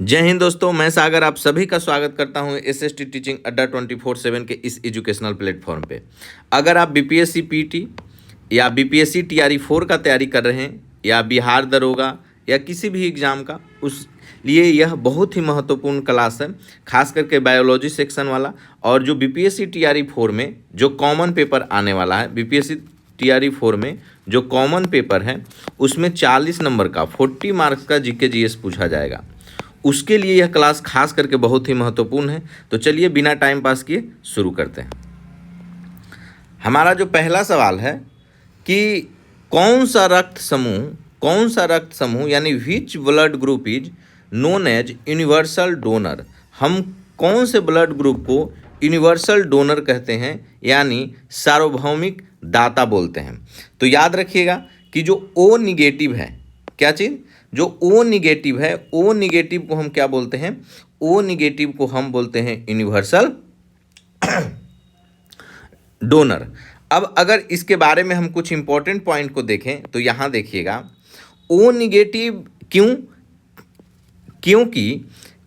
जय हिंद दोस्तों, मैं सागर आप सभी का स्वागत करता हूं एसएसटी टीचिंग अड्डा 24/7 के इस एजुकेशनल प्लेटफॉर्म पे। अगर आप बीपीएससी पीटी या बीपीएससी टीआरई 4 का तैयारी कर रहे हैं या बिहार दरोगा या किसी भी एग्ज़ाम का, उस लिए यह बहुत ही महत्वपूर्ण क्लास है, खास करके बायोलॉजी सेक्शन वाला। और जो बीपीएससी टीआरई 4 में जो कॉमन पेपर आने वाला है, बीपीएससी टीआरई 4 में जो कॉमन पेपर है उसमें 40 नंबर का 40 मार्क्स का जीके जीएस पूछा जाएगा। उसके लिए यह क्लास खास करके बहुत ही महत्वपूर्ण है। तो चलिए बिना टाइम पास किए शुरू करते हैं। हमारा जो पहला सवाल है कि कौन सा रक्त समूह यानी which blood group is known as universal donor. हम कौन से ब्लड ग्रुप को यूनिवर्सल डोनर कहते हैं यानी सार्वभौमिक दाता बोलते हैं। तो याद रखिएगा कि जो ओ निगेटिव है, क्या चीज़, जो ओ निगेटिव है, ओ निगेटिव को हम क्या बोलते हैं, ओ निगेटिव को हम बोलते हैं यूनिवर्सल डोनर। अब अगर इसके बारे में हम कुछ इंपॉर्टेंट पॉइंट को देखें तो यहाँ देखिएगा, ओ निगेटिव क्योंकि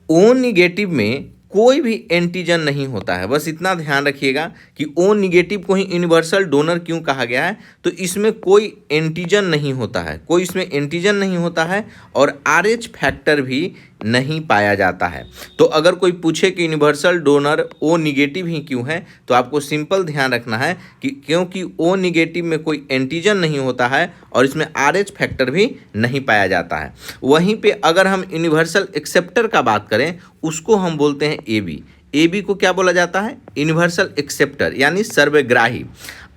ओ निगेटिव में कोई भी एंटीजन नहीं होता है। बस इतना ध्यान रखिएगा कि ओ निगेटिव को ही यूनिवर्सल डोनर क्यों कहा गया है, तो इसमें कोई एंटीजन नहीं होता है, कोई इसमें एंटीजन नहीं होता है और आरएच फैक्टर भी नहीं पाया जाता है। तो अगर कोई पूछे कि यूनिवर्सल डोनर ओ निगेटिव ही क्यों है, तो आपको सिंपल ध्यान रखना है कि क्योंकि ओ निगेटिव में कोई एंटीजन नहीं होता है और इसमें आरएच फैक्टर भी नहीं पाया जाता है। वहीं पे अगर हम यूनिवर्सल एक्सेप्टर का बात करें, उसको हम बोलते हैं एबी। एबी को क्या बोला जाता है, यूनिवर्सल एक्सेप्टर यानी सर्वग्राही।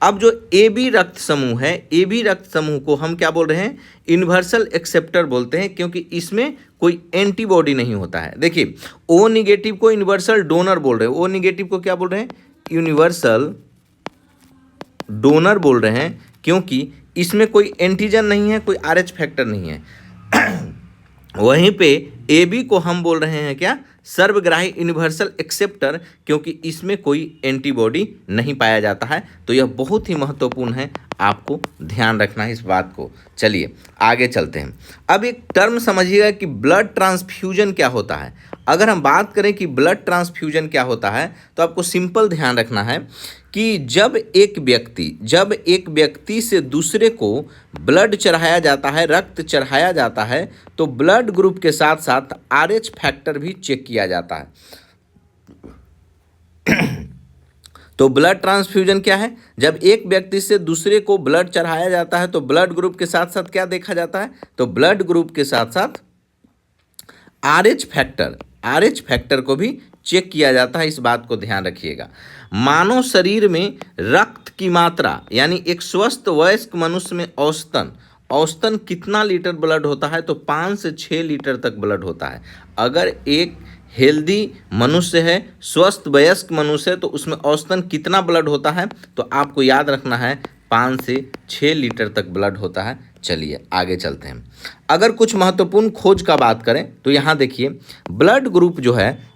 अब जो एबी रक्त समूह है, एबी रक्त समूह को हम क्या बोल रहे हैं, यूनिवर्सल एक्सेप्टर बोलते हैं, क्योंकि इसमें कोई एंटीबॉडी नहीं होता है। देखिए, ओ निगेटिव को यूनिवर्सल डोनर बोल रहे हैं, ओ निगेटिव को क्या बोल रहे हैं, यूनिवर्सल डोनर बोल रहे हैं, क्योंकि इसमें कोई एंटीजन नहीं है, कोई आरएच फैक्टर नहीं है। वहीं पे एबी को हम बोल रहे हैं क्या, सर्वग्राही यूनिवर्सल एक्सेप्टर, क्योंकि इसमें कोई एंटीबॉडी नहीं पाया जाता है। तो यह बहुत ही महत्वपूर्ण है, आपको ध्यान रखना है इस बात को। चलिए आगे चलते हैं। अब एक टर्म समझिएगा कि ब्लड ट्रांसफ्यूजन क्या होता है। अगर हम बात करें कि ब्लड ट्रांसफ्यूजन क्या होता है, तो आपको सिंपल ध्यान रखना है कि जब एक व्यक्ति से दूसरे को ब्लड चढ़ाया जाता है, रक्त चढ़ाया जाता है, तो ब्लड ग्रुप के साथ साथ आरएच फैक्टर भी चेक किया जाता है। तो ब्लड ट्रांसफ्यूजन क्या है, जब एक व्यक्ति से दूसरे को ब्लड चढ़ाया जाता है तो ब्लड ग्रुप के साथ साथ क्या देखा जाता है, तो ब्लड ग्रुप के साथ साथ आरएच फैक्टर को भी चेक किया जाता है। इस बात को ध्यान रखिएगा। मानव शरीर में रक्त की मात्रा यानी एक स्वस्थ वयस्क मनुष्य में औसतन कितना लीटर ब्लड होता है, तो 5 से 6 लीटर तक ब्लड होता है। अगर एक हेल्दी मनुष्य है, स्वस्थ वयस्क मनुष्य है, तो उसमें औसतन कितना ब्लड होता है, तो आपको याद रखना है 5 से 6 लीटर तक ब्लड होता है। चलिए आगे चलते हैं। अगर कुछ महत्वपूर्ण खोज का बात करें तो यहाँ देखिए, ब्लड ग्रुप जो है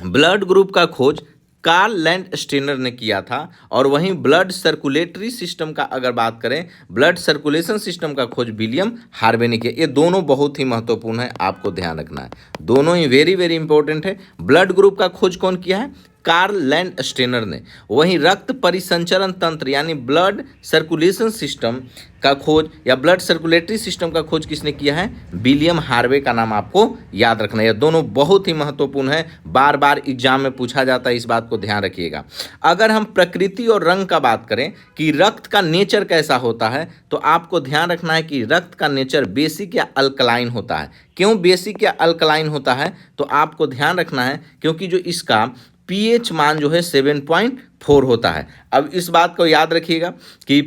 ब्लड ग्रुप का खोज कार्ल लैंडस्टेनर ने किया था। और वहीं ब्लड सर्कुलेटरी सिस्टम का अगर बात करें, ब्लड सर्कुलेशन सिस्टम का खोज विलियम हार्वे ने किया। ये दोनों बहुत ही महत्वपूर्ण है, आपको ध्यान रखना है, दोनों ही वेरी वेरी इंपॉर्टेंट है। ब्लड ग्रुप का खोज कौन किया है, कार्ल लैंडस्टेनर ने। वहीं रक्त परिसंचरण तंत्र यानी ब्लड सर्कुलेशन सिस्टम का खोज या ब्लड सर्कुलेटरी सिस्टम का खोज किसने किया है, विलियम हार्वे का नाम आपको याद रखना है। यह दोनों बहुत ही महत्वपूर्ण है, बार बार एग्जाम में पूछा जाता है, इस बात को ध्यान रखिएगा। अगर हम प्रकृति और रंग का बात करें कि रक्त का नेचर कैसा होता है, तो आपको ध्यान रखना है कि रक्त का नेचर बेसिक या अल्कलाइन होता है। क्यों बेसिक या अल्कलाइन होता है, तो आपको ध्यान रखना है क्योंकि जो इसका पीएच मान जो है 7.4 होता है। अब इस बात को याद रखिएगा कि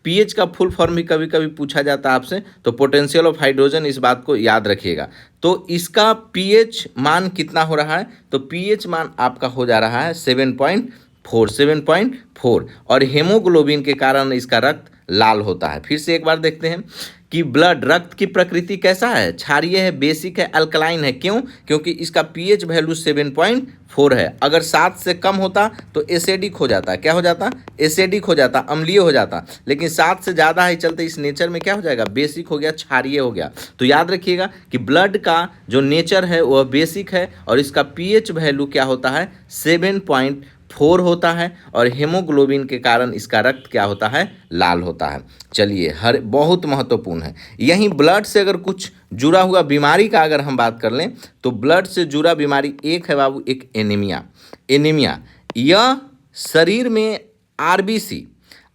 पीएच का फुल फॉर्म भी कभी कभी पूछा जाता है आपसे, तो पोटेंशियल ऑफ हाइड्रोजन, इस बात को याद रखिएगा। तो इसका पीएच मान कितना हो रहा है, तो पीएच मान आपका हो जा रहा है 7.4 और हेमोग्लोबिन के कारण इसका रक्त लाल होता है। फिर से एक बार देखते हैं कि ब्लड रक्त की प्रकृति कैसा है, क्षारीय है, बेसिक है, अल्कलाइन है। क्यों? क्योंकि इसका पीएच वैल्यू 7.4 है। अगर 7 से कम होता तो एसिडिक हो जाता। क्या हो जाता? एसिडिक हो जाता, अम्लीय हो जाता। लेकिन 7 से ज़्यादा है, चलते इस नेचर में क्या हो जाएगा, बेसिक हो गया, क्षारीय हो गया। तो याद रखिएगा कि ब्लड का जो नेचर है वह बेसिक है और इसका पीएच वैल्यू क्या होता है, 7.4 होता है। और हेमोग्लोबिन के कारण इसका रक्त क्या होता है, लाल होता है। चलिए, हर बहुत महत्वपूर्ण है। यहीं ब्लड से अगर कुछ जुड़ा हुआ बीमारी का अगर हम बात कर लें तो ब्लड से जुड़ा बीमारी एक है बाबू, एक एनीमिया। एनीमिया यह शरीर में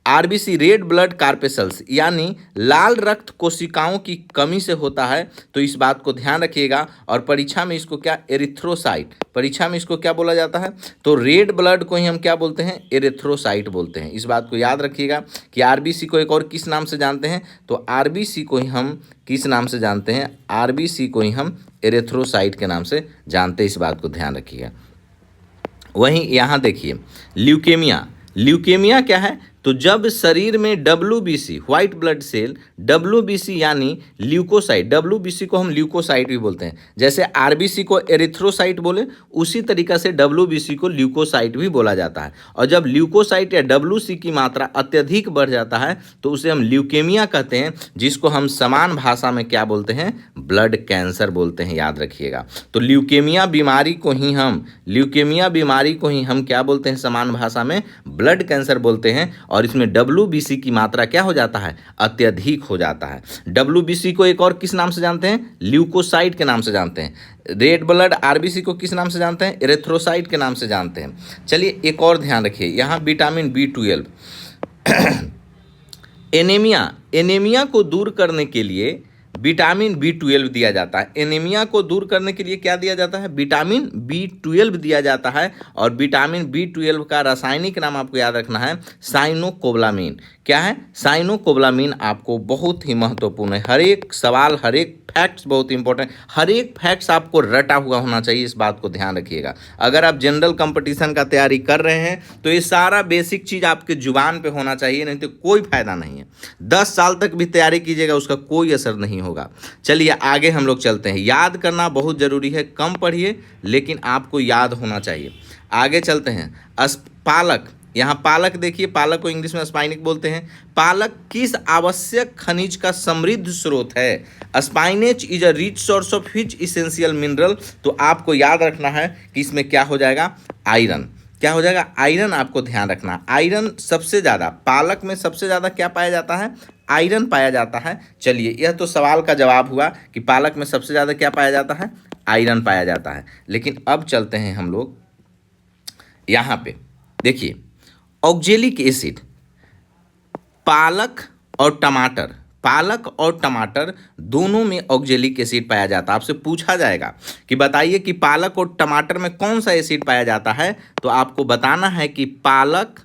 आरबीसी रेड ब्लड कार्पेसल्स यानी लाल रक्त कोशिकाओं की कमी से होता है। तो इस बात को ध्यान रखिएगा। और परीक्षा में इसको क्या, एरिथ्रोसाइट, परीक्षा में इसको क्या बोला जाता है, तो रेड ब्लड को ही हम क्या बोलते हैं, एरिथ्रोसाइट बोलते हैं। इस बात को याद रखिएगा कि आरबीसी को एक और किस नाम से जानते हैं, तो आरबीसी को ही हम किस नाम से जानते हैं, आरबीसी को ही हम एरिथ्रोसाइट के नाम से जानते हैं। इस बात को ध्यान रखिएगा। वहीं यहाँ देखिए, ल्यूकेमिया क्या है, तो जब शरीर में WBC white blood cell, WBC यानी ल्यूकोसाइट, डब्ल्यूबीसी को हम ल्यूकोसाइट भी बोलते हैं। जैसे आरबीसी को एरिथ्रोसाइट बोले, उसी तरीका से डब्ल्यूबीसी को ल्यूकोसाइट भी बोला जाता है। और जब ल्यूकोसाइट या डब्ल्यूसी की मात्रा अत्यधिक बढ़ जाता है तो उसे हम ल्यूकेमिया कहते हैं, जिसको हम समान भाषा में क्या बोलते हैं, ब्लड कैंसर बोलते हैं। याद रखिएगा। तो ल्यूकेमिया बीमारी को ही हम क्या बोलते हैं, समान भाषा में ब्लड कैंसर बोलते हैं। और इसमें डब्ल्यूबीसी की मात्रा क्या हो जाता है, अत्यधिक हो जाता है। डब्ल्यूबीसी को एक और किस नाम से जानते हैं, ल्यूकोसाइट के नाम से जानते हैं। रेड ब्लड आरबीसी को किस नाम से जानते हैं, एरिथ्रोसाइट के नाम से जानते हैं। चलिए, एक और ध्यान रखिए, यहाँ विटामिन B12 एनीमिया को दूर करने के लिए विटामिन B12 दिया जाता है। एनीमिया को दूर करने के लिए क्या दिया जाता है, विटामिन B12 दिया जाता है। और विटामिन B12 का रासायनिक नाम आपको याद रखना है, साइनोकोबालामिन। क्या है, साइनोकोबालामिन। आपको बहुत ही महत्वपूर्ण है, हर एक सवाल, हर एक फैक्ट्स बहुत इंपॉर्टेंट, हर एक फैक्ट्स आपको रटा हुआ होना चाहिए। इस बात को ध्यान रखिएगा। अगर आप जनरल कंपटीशन का तैयारी कर रहे हैं तो ये सारा बेसिक चीज़ आपके जुबान पे होना चाहिए, नहीं तो कोई फायदा नहीं है। 10 साल तक भी तैयारी कीजिएगा, उसका कोई असर नहीं होगा। चलिए, आगे हम लोग चलते हैं। याद करना बहुत ज़रूरी है, कम पढ़िए लेकिन आपको याद होना चाहिए। आगे चलते हैं। पालक, यहाँ पालक देखिए, पालक को इंग्लिश में स्पाइनिक बोलते हैं। पालक किस आवश्यक खनिज का समृद्ध स्रोत है, spinach is a rich source of which essential mineral. तो आपको याद रखना है कि इसमें क्या हो जाएगा, आयरन। क्या हो जाएगा, आयरन। आपको ध्यान रखना, आयरन सबसे ज़्यादा, पालक में सबसे ज़्यादा क्या पाया जाता है, आयरन पाया जाता है। चलिए, यह तो सवाल का जवाब हुआ कि पालक में सबसे ज़्यादा क्या पाया जाता है, आयरन पाया जाता है। लेकिन अब चलते हैं हम लोग यहाँ पे, देखिए ऑक्जेलिक एसिड, पालक और टमाटर दोनों में ऑक्जेलिक एसिड पाया जाता है। आपसे पूछा जाएगा कि बताइए कि पालक और टमाटर में कौन सा एसिड पाया जाता है, तो आपको बताना है कि पालक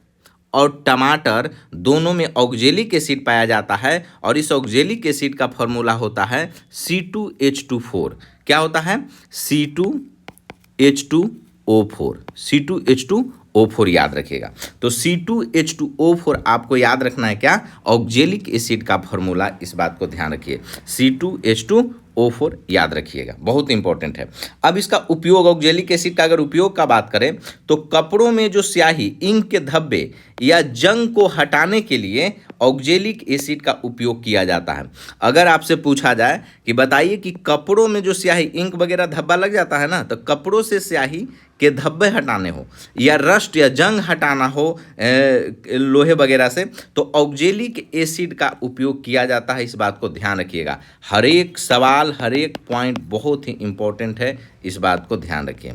और टमाटर दोनों में ऑक्जेलिक एसिड पाया जाता है। और इस ऑक्जेलिक एसिड का फॉर्मूला होता है C2H2O4। क्या होता है, C2H2O4 याद रखिएगा। तो C2H2O4 आपको याद रखना है, क्या, ऑक्जेलिक एसिड का फॉर्मूला। इस बात को ध्यान रखिए, C2H2O4 याद रखिएगा, बहुत इंपॉर्टेंट है। अब इसका उपयोग, ऑक्जेलिक एसिड का अगर उपयोग का बात करें तो कपड़ों में जो स्याही, इंक के धब्बे या जंग को हटाने के लिए ऑक्जेलिक एसिड का उपयोग किया जाता है। अगर आपसे पूछा जाए कि बताइए कि कपड़ों में जो स्याही, इंक वगैरह धब्बा लग जाता है ना, तो कपड़ों से स्याही के धब्बे हटाने हो या रस्ट या जंग हटाना हो लोहे वगैरह से, तो ऑक्जेलिक एसिड का उपयोग किया जाता है। इस बात को ध्यान रखिएगा। हर एक सवाल, हर एक पॉइंट बहुत ही इंपॉर्टेंट है, इस बात को ध्यान रखिए।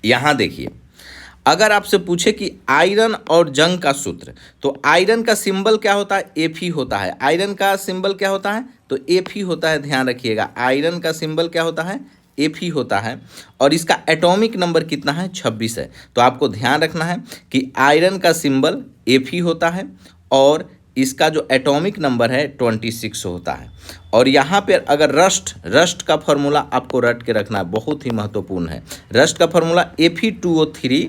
यहाँ देखिए, अगर आपसे पूछे कि आयरन और जंग का सूत्र, तो आयरन का सिंबल क्या होता है, Fe होता है। आयरन का सिंबल क्या होता है, तो Fe होता है। ध्यान रखिएगा, आयरन का सिंबल क्या होता है, Fe होता है। और इसका एटॉमिक नंबर कितना है, 26 है। तो आपको ध्यान रखना है कि आयरन का सिंबल Fe होता है और इसका जो एटॉमिक नंबर है 26 होता है। और यहाँ पर अगर रस्ट का फॉर्मूला आपको रट के रखना है, बहुत ही महत्वपूर्ण है। रस्ट का formula Fe2O3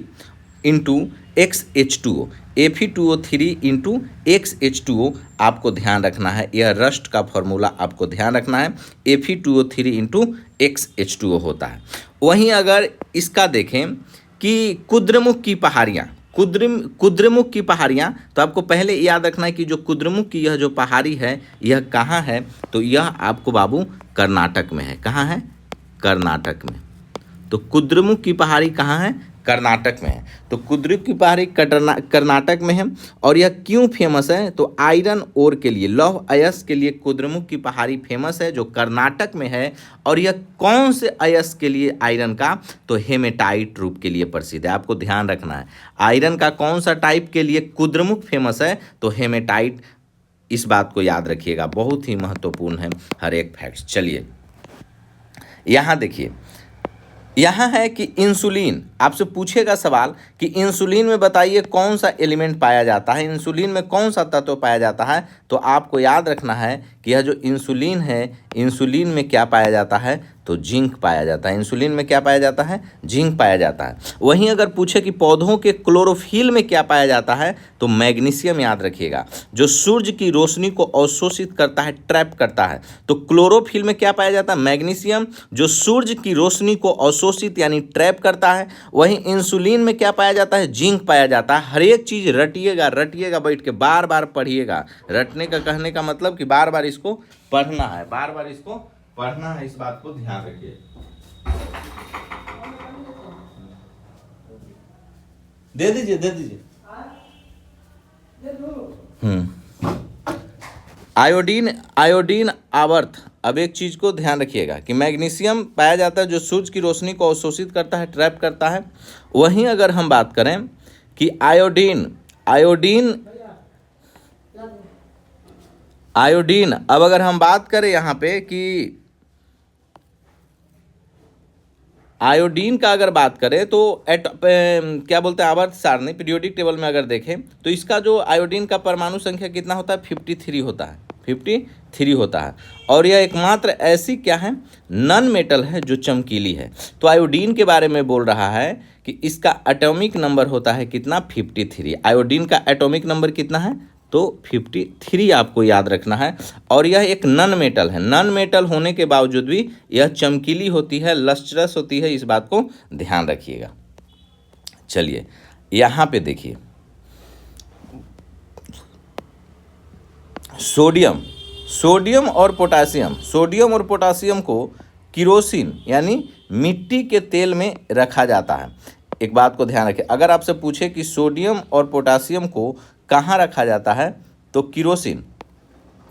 into XH2O, Fe2O3 into XH2O आपको ध्यान रखना है, यह रस्ट का फॉर्मूला आपको ध्यान रखना है, Fe2O3 इंटू XH2O होता है। वहीं अगर इसका देखें कि कुद्रमुख की पहाड़ियाँ, कुद्रमुख की पहाड़ियाँ, तो आपको पहले याद रखना है कि जो कुद्रमुख की यह जो पहाड़ी है यह कहाँ है, तो यह आपको बाबू कर्नाटक में है। कहाँ है? कर्नाटक में। तो कुद्रमुख की पहाड़ी कहाँ है? कर्नाटक में है। तो कुद्रमुख की पहाड़ी कर्नाटक में है। और यह क्यों फेमस है? तो आयरन ओर के लिए, लौह अयस्क के लिए कुद्रमुख की पहाड़ी फेमस है, जो कर्नाटक में है। और यह कौन से अयस्क के लिए आयरन का? तो हेमेटाइट रूप के लिए प्रसिद्ध है। आपको ध्यान रखना है, आयरन का कौन सा टाइप के लिए कुद्रमुख फेमस है? तो हेमेटाइट। इस बात को याद रखिएगा, बहुत ही महत्वपूर्ण है हर एक फैक्ट्स। चलिए यहाँ देखिए, यहाँ है कि इंसुलिन, आपसे पूछेगा सवाल कि इंसुलिन में बताइए कौन सा एलिमेंट पाया जाता है, इंसुलिन में कौन सा तत्व पाया जाता है। तो आपको याद रखना है कि यह जो इंसुलिन है, इंसुलिन में क्या पाया जाता है? तो जिंक पाया जाता है। इंसुलिन में क्या पाया जाता है? जिंक पाया जाता है। वहीं अगर पूछे कि पौधों के क्लोरोफिल में क्या पाया जाता है, तो मैग्नीशियम याद रखिएगा, जो सूर्य की रोशनी को अवशोषित करता है, ट्रैप करता है। तो क्लोरोफिल में क्या पाया जाता है? मैग्नीशियम, जो सूर्य की रोशनी को अवशोषित यानी ट्रैप करता है। वहीं इंसुलिन में क्या पाया जाता है? जिंक पाया जाता है। हर एक चीज रटिएगा बैठ के, बार बार पढ़िएगा। रटने का कहने का मतलब कि बार बार इसको पढ़ना है, बार बार इसको पढ़ना है, इस बात को ध्यान रखिए। दे दीजिए। आयोडीन आवर्त। अब एक चीज को ध्यान रखिएगा कि मैग्नीशियम पाया जाता है, जो सूर्य की रोशनी को अवशोषित करता है, ट्रैप करता है। वहीं अगर हम बात करें कि आयोडीन, अब अगर हम बात करें यहाँ पे कि आयोडीन का अगर बात करें तो क्या बोलते हैं, आवर्त सारणी पीरियोडिक टेबल में अगर देखें तो इसका जो आयोडीन का परमाणु संख्या कितना होता है? 53 होता है, 53 होता है। और यह एकमात्र ऐसी क्या है? नॉन मेटल है जो चमकीली है। तो आयोडीन के बारे में बोल रहा है कि इसका एटॉमिक नंबर होता है कितना? 53। आयोडीन का एटॉमिक नंबर कितना है? तो 53 आपको याद रखना है। और यह एक नॉन मेटल है। नॉन मेटल होने के बावजूद भी यह चमकीली होती है, लस्ट्रस होती है, इस बात को ध्यान रखिएगा। चलिए यहाँ पे देखिए, सोडियम और पोटासियम को किरोसिन यानी मिट्टी के तेल में रखा जाता है। एक बात को ध्यान रखें, अगर आपसे पूछे कि सोडियम और पोटासियम को कहाँ रखा जाता है, तो किरोसिन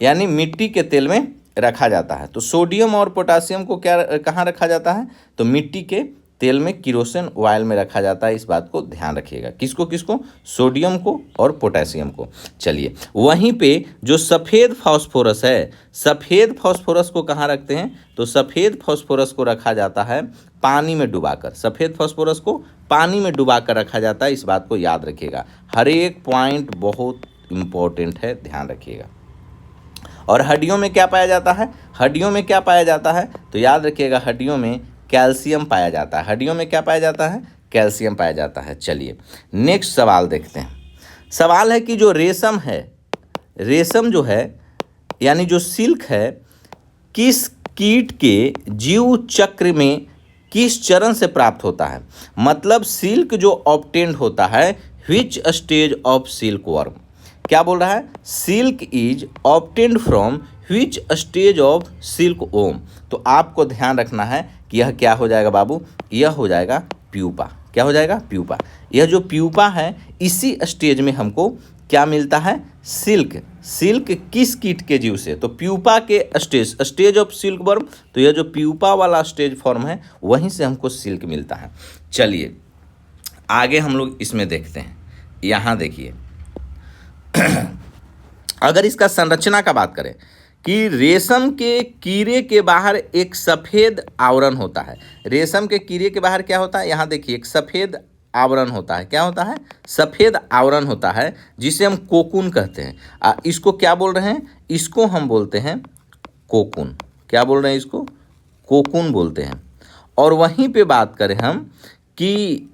यानी मिट्टी के तेल में रखा जाता है। तो सोडियम और पोटासियम को कहाँ रखा जाता है? तो मिट्टी के तेल में, किरोसिन ऑयल में रखा जाता है। इस बात को ध्यान रखिएगा। किसको? सोडियम को और पोटेशियम को। चलिए वहीं पे जो सफ़ेद फास्फोरस है, सफ़ेद फास्फोरस को कहाँ रखते हैं? तो सफ़ेद फास्फोरस को रखा जाता है पानी में डुबाकर। सफ़ेद फास्फोरस को पानी में डुबाकर रखा जाता है, इस बात को याद रखिएगा। हर एक पॉइंट बहुत इंपॉर्टेंट है, ध्यान रखिएगा। और हड्डियों में क्या पाया जाता है? हड्डियों में क्या पाया जाता है? तो याद रखिएगा, हड्डियों में कैल्शियम पाया जाता है। हड्डियों में क्या पाया जाता है? कैल्शियम पाया जाता है। चलिए नेक्स्ट सवाल देखते हैं। सवाल है कि जो रेशम है, रेशम जो है यानी जो सिल्क है, किस कीट के जीव चक्र में किस चरण से प्राप्त होता है? मतलब सिल्क जो ऑब्टेन्ड होता है, which stage of silk worm. क्या बोल रहा है? Silk is obtained from which stage of silk worm. तो आपको ध्यान रखना है कि यह क्या हो जाएगा बाबू? यह हो जाएगा प्यूपा। क्या हो जाएगा? प्यूपा। यह जो प्यूपा है, इसी स्टेज में हमको क्या मिलता है? सिल्क किस कीट के जीव से? तो प्यूपा के स्टेज ऑफ सिल्क वर्म। तो यह जो प्यूपा वाला स्टेज फॉर्म है, वहीं से हमको सिल्क मिलता है। चलिए आगे हम लोग इसमें देखते हैं। यहाँ देखिए अगर इसका संरचना का बात करें कि रेशम के कीड़े के बाहर एक सफ़ेद आवरण होता है। रेशम के कीड़े के बाहर क्या होता है? यहाँ देखिए एक सफ़ेद आवरण होता है। क्या होता है? सफ़ेद आवरण होता है, जिसे हम कोकून कहते हैं। इसको क्या बोल रहे हैं? इसको हम बोलते हैं कोकून। क्या बोल रहे हैं? इसको कोकून बोलते हैं। और वहीं पे बात करें हम कि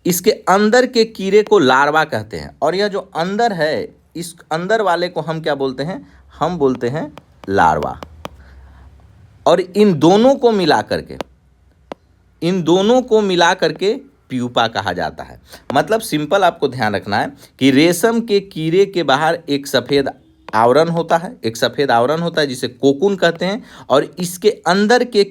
इसके अंदर के कीड़े को लार्वा कहते हैं, और यह जो अंदर है, इस अंदर वाले को हम क्या बोलते हैं, हम बोलते हैं लार्वा। और इन दोनों को मिला करके प्यूपा कहा जाता है। मतलब सिंपल आपको ध्यान रखना है कि रेशम के कीड़े के बाहर एक सफ़ेद आवरण होता है, जिसे कोकून कहते हैं, और इसके अंदर के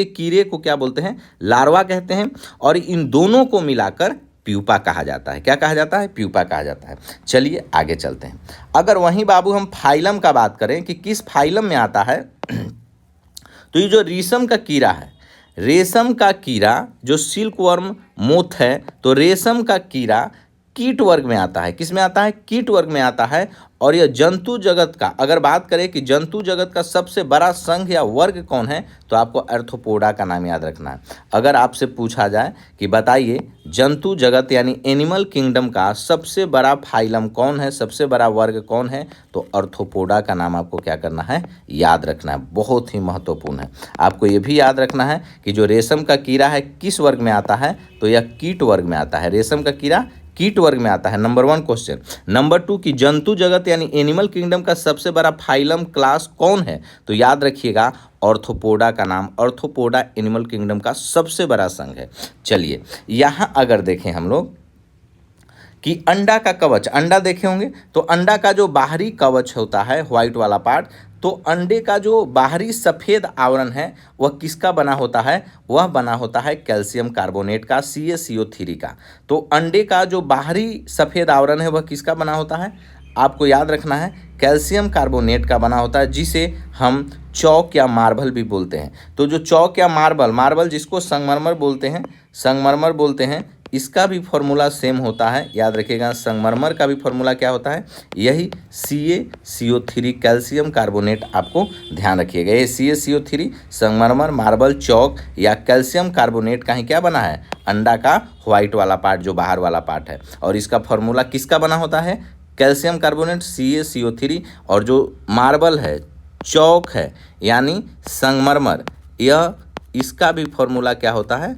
कीड़े को क्या बोलते हैं, लार्वा कहते हैं, और इन दोनों को मिलाकर प्यूपा कहा जाता है। क्या कहा जाता है, प्यूपा कहा जाता है। चलिए आगे चलते हैं। अगर वहीं बाबू हम फाइलम का बात करें कि किस फाइलम में आता है, तो ये जो रेशम का कीड़ा जो सिल्क वर्म मोथ है, तो रेशम का कीड़ा कीट वर्ग में आता है। किस में आता है, कीट वर्ग में आता है। और यह जंतु जगत का, अगर बात करें कि जंतु जगत का सबसे बड़ा संघ या वर्ग कौन है, तो आपको आर्थ्रोपोडा का नाम याद रखना है। अगर आपसे पूछा जाए कि बताइए जंतु जगत यानी एनिमल किंगडम का सबसे बड़ा फाइलम कौन है, सबसे बड़ा वर्ग कौन है, तो आर्थ्रोपोडा का नाम आपको क्या करना है, याद रखना है। बहुत ही महत्वपूर्ण है। आपको ये भी याद रखना है कि जो रेशम का कीड़ा है किस वर्ग में आता है, तो यह कीट वर्ग में आता है। रेशम का कीड़ा कीट वर्ग में आता है। Number 1 question. नंबर 2 कि जंतु जगत यानी एनिमल किंगडम का सबसे बड़ा फाइलम क्लास कौन है, तो याद रखिएगा आर्थ्रोपोडा का नाम। आर्थ्रोपोडा एनिमल किंगडम का सबसे बड़ा संघ है। चलिए यहाँ अगर देखें हम लोग कि अंडा का कवच, अंडा देखे होंगे, तो अंडा का जो बाहरी कवच होता है, व्हाइट वाला पार्ट, तो अंडे का जो बाहरी सफ़ेद आवरण है वह किसका बना होता है, वह बना होता है कैल्शियम कार्बोनेट का, CaCO3 का। तो अंडे का जो बाहरी सफ़ेद आवरण है वह किसका बना होता है, आपको याद रखना है कैल्शियम कार्बोनेट का बना होता है, जिसे हम चौक या मार्बल भी बोलते हैं। तो जो चौक या मार्बल जिसको संगमरमर बोलते हैं, इसका भी फॉर्मूला सेम होता है। याद रखिएगा संगमरमर का भी फॉर्मूला क्या होता है, यही CaCO3 कैल्शियम कार्बोनेट। आपको ध्यान रखिएगा ये CaCO3 संगमरमर, मार्बल, चौक या कैल्शियम कार्बोनेट का ही क्या बना है, अंडा का व्हाइट वाला पार्ट जो बाहर वाला पार्ट है। और इसका फॉर्मूला किसका बना होता है, कैल्शियम कार्बोनेट CaCO3। और जो मार्बल है, चौक है यानी संगमरमर, यह इसका भी फॉर्मूला क्या होता है,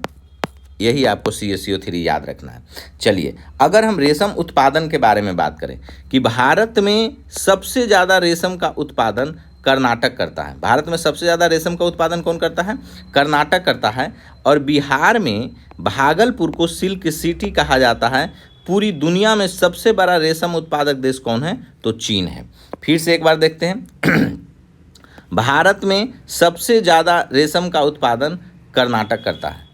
यही आपको CaCO3 याद रखना है। चलिए अगर हम रेशम उत्पादन के बारे में बात करें कि भारत में सबसे ज़्यादा रेशम का उत्पादन कर्नाटक करता है। भारत में सबसे ज़्यादा रेशम का उत्पादन कौन करता है, कर्नाटक करता है। और बिहार में भागलपुर को सिल्क सिटी कहा जाता है। पूरी दुनिया में सबसे बड़ा रेशम उत्पादक देश कौन है, तो चीन है। फिर से एक बार देखते हैं भारत में सबसे ज़्यादा रेशम का उत्पादन कर्नाटक करता है।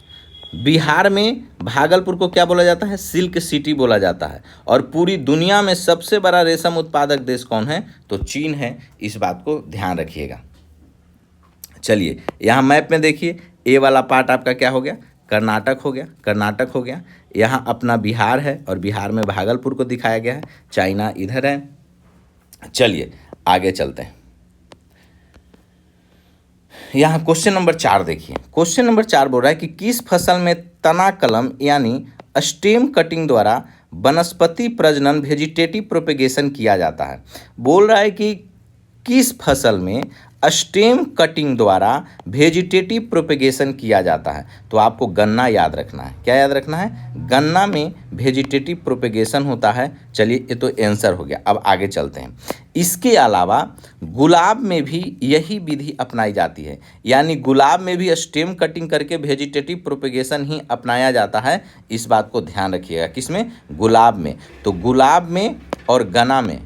बिहार में भागलपुर को क्या बोला जाता है, सिल्क सिटी बोला जाता है। और पूरी दुनिया में सबसे बड़ा रेशम उत्पादक देश कौन है, तो चीन है। इस बात को ध्यान रखिएगा। चलिए यहाँ मैप में देखिए, ए वाला पार्ट आपका क्या हो गया, कर्नाटक हो गया। यहाँ अपना बिहार है और बिहार में भागलपुर को दिखाया गया है, चाइना इधर है। चलिए आगे चलते हैं। यहाँ क्वेश्चन नंबर 4 देखिए। क्वेश्चन नंबर 4 बोल रहा है कि किस फसल में तना कलम यानी स्टेम कटिंग द्वारा वनस्पति प्रजनन वेजिटेटिव प्रोपेगेशन किया जाता है। बोल रहा है कि किस फसल में स्टेम कटिंग द्वारा वेजिटेटिव प्रोपेगेशन किया जाता है, तो आपको गन्ना याद रखना है। क्या याद रखना है, गन्ना में वेजिटेटिव प्रोपेगेशन होता है। चलिए ये तो आंसर हो गया। अब आगे चलते हैं। इसके अलावा गुलाब में भी यही विधि अपनाई जाती है, यानी गुलाब में भी स्टेम कटिंग करके वेजिटेटिव प्रोपेगेशन ही अपनाया जाता है। इस बात को ध्यान रखिएगा। किसमें, गुलाब में। तो गुलाब में और गन्ना में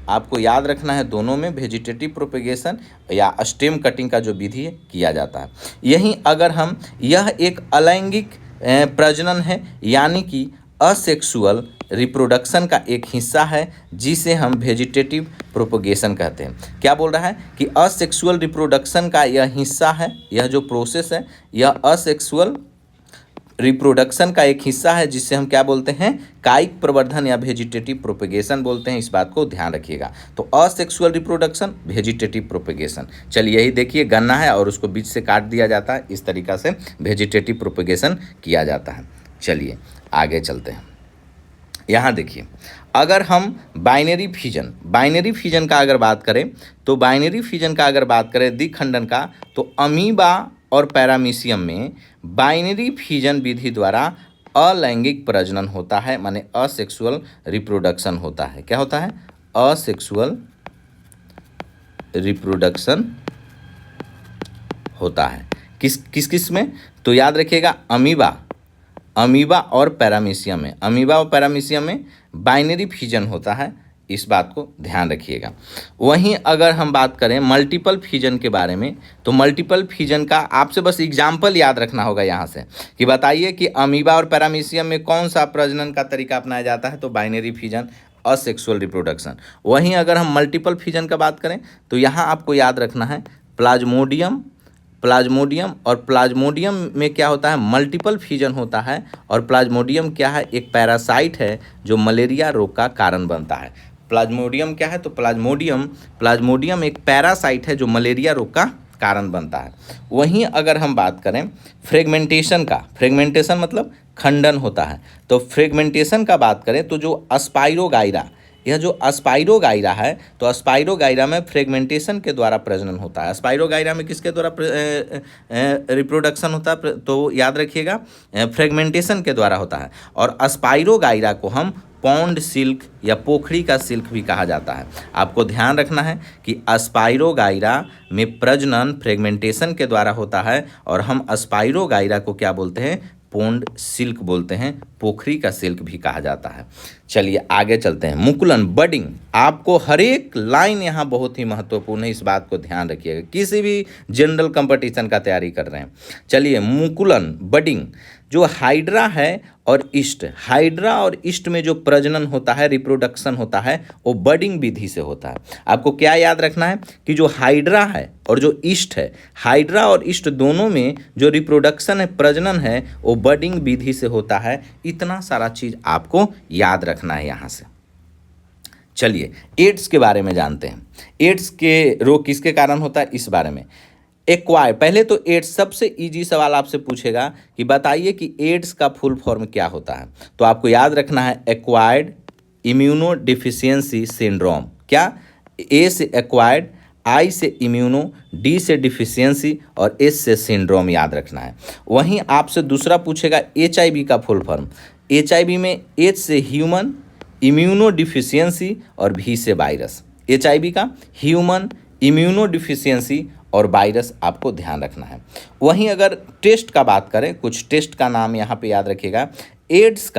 आपको याद रखना है, दोनों में वेजिटेटिव प्रोपेगेशन या स्टेम कटिंग का जो विधि है किया जाता है। यहीं अगर हम, यह एक अलैंगिक प्रजनन है, यानी कि असेक्सुअल रिप्रोडक्शन का एक हिस्सा है, जिसे हम वेजिटेटिव प्रोपेगेशन कहते हैं। क्या बोल रहा है कि असेक्सुअल रिप्रोडक्शन का यह हिस्सा है, यह जो प्रोसेस है यह असेक्सुअल रिप्रोडक्शन का एक हिस्सा है, जिससे हम क्या बोलते हैं, कायिक प्रवर्धन या वेजिटेटिव प्रोपेगेशन बोलते हैं। इस बात को ध्यान रखिएगा। तो असेक्सुअल रिप्रोडक्शन, वेजिटेटिव प्रोपेगेशन। चलिए यही देखिए, गन्ना है और उसको बीच से काट दिया जाता है, इस तरीक़ा से वेजिटेटिव प्रोपेगेशन किया जाता है। चलिए आगे चलते हैं। यहाँ देखिए, अगर हम बाइनरी फिजन का अगर बात करें, तो बाइनरी फिजन का अगर बात करें द्विखंडन का, तो अमीबा और पैरामीशियम में बाइनरी फिजन विधि द्वारा अलैंगिक प्रजनन होता है, माने असेक्सुअल रिप्रोडक्शन होता है। क्या होता है? असेक्सुअल रिप्रोडक्शन होता है। किस किस में? तो याद रखिएगा, अमीबा और पैरामीशियम में, अमीबा और पैरामीशियम में बाइनरी फिजन होता है, इस बात को ध्यान रखिएगा। वहीं अगर हम बात करें मल्टीपल फिजन के बारे में, तो मल्टीपल फिजन का आपसे बस एग्जाम्पल याद रखना होगा यहाँ से कि बताइए कि अमीबा और पैरामीशियम में कौन सा प्रजनन का तरीका अपनाया जाता है, तो बाइनरी फिजन, असेक्सुअल रिप्रोडक्शन। वहीं अगर हम मल्टीपल फिजन का बात करें तो यहाँ आपको याद रखना है प्लाज्मोडियम और प्लाज्मोडियम में क्या होता है? मल्टीपल फिजन होता है। और प्लाज्मोडियम क्या है? एक पैरासाइट है जो मलेरिया रोग का कारण बनता है। प्लाज्मोडियम क्या है? तो प्लाज्मोडियम एक पैरासाइट है जो मलेरिया रोग का कारण बनता है। वहीं अगर हम बात करें फ्रेगमेंटेशन का, फ्रेगमेंटेशन मतलब खंडन होता है, तो फ्रेगमेंटेशन का बात करें तो जो अस्पाइरोगाइरा, यह जो अस्पाइरोगाइरा है, तो अस्पाइरोगाइरा में फ्रेगमेंटेशन के द्वारा प्रजनन होता है। अस्पाइरोगाइरा में किसके द्वारा रिप्रोडक्शन होता है? तो याद रखिएगा, फ्रेगमेंटेशन के द्वारा होता है। और अस्पाइरोगाइरा को हम पॉन्ड सिल्क या पोखरी का सिल्क भी कहा जाता है। आपको ध्यान रखना है कि अस्पाइरोगाइरा में प्रजनन फ्रेगमेंटेशन के द्वारा होता है और हम अस्पाइरोगाइरा को क्या बोलते हैं? पॉन्ड सिल्क बोलते हैं, पोखरी का सिल्क भी कहा जाता है। चलिए आगे चलते हैं। मुकुलन, बडिंग, आपको हर एक लाइन यहाँ बहुत ही महत्वपूर्ण है, इस बात को ध्यान रखिएगा किसी भी जनरल कंपटीशन का तैयारी कर रहे हैं। चलिए, मुकुलन, बडिंग, जो हाइड्रा है और ईस्ट, हाइड्रा और ईस्ट में जो प्रजनन होता है, रिप्रोडक्शन होता है, वो बडिंग विधि से होता है। आपको क्या याद रखना है कि जो हाइड्रा है और जो ईस्ट है, हाइड्रा और ईस्ट दोनों में जो रिप्रोडक्शन है, प्रजनन है, वो बडिंग विधि से होता है। इतना सारा चीज आपको याद रखना है यहाँ से। चलिए एड्स के बारे में जानते हैं। एड्स के रोग किसके कारण होता है, इस बारे में। एक्वायर, पहले तो एड्स, सबसे इजी सवाल आपसे पूछेगा कि बताइए कि एड्स का फुल फॉर्म क्या होता है, तो आपको याद रखना है एक्वायर्ड इम्यूनो डिफिशियंसी सिंड्रोम। क्या? ए से एक्वायर्ड, आई से इम्यूनो, डी से डिफिशियंसी और एस से सिंड्रोम याद रखना है। वहीं आपसे दूसरा पूछेगा HIV का फुल फॉर्म। HIV में एच से ह्यूमन, इम्यूनो डिफिशियंसी और भी से वायरस। HIV का ह्यूमन, इम्यूनो डिफिशियंसी और वायरस आपको ध्यान रखना है। वहीं अगर टेस्ट का बात करें, कुछ टेस्ट का नाम यहाँ पे याद रखिएगा। एड्स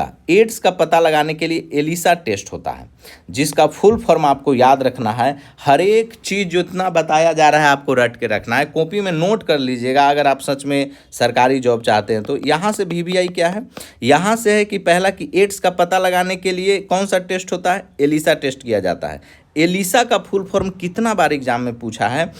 का पता लगाने के लिए एलिसा टेस्ट होता है, जिसका फुल फॉर्म आपको याद रखना है। हर एक चीज़ जो इतना बताया जा रहा है आपको रट के रखना है, कॉपी में नोट कर लीजिएगा अगर आप सच में सरकारी जॉब चाहते हैं तो। यहाँ से VBI क्या है, यहाँ से है कि पहला कि एड्स का पता लगाने के लिए कौन सा टेस्ट होता है? एलिसा टेस्ट किया जाता है। एलिसा का फुल फॉर्म कितना बार एग्जाम में पूछा है?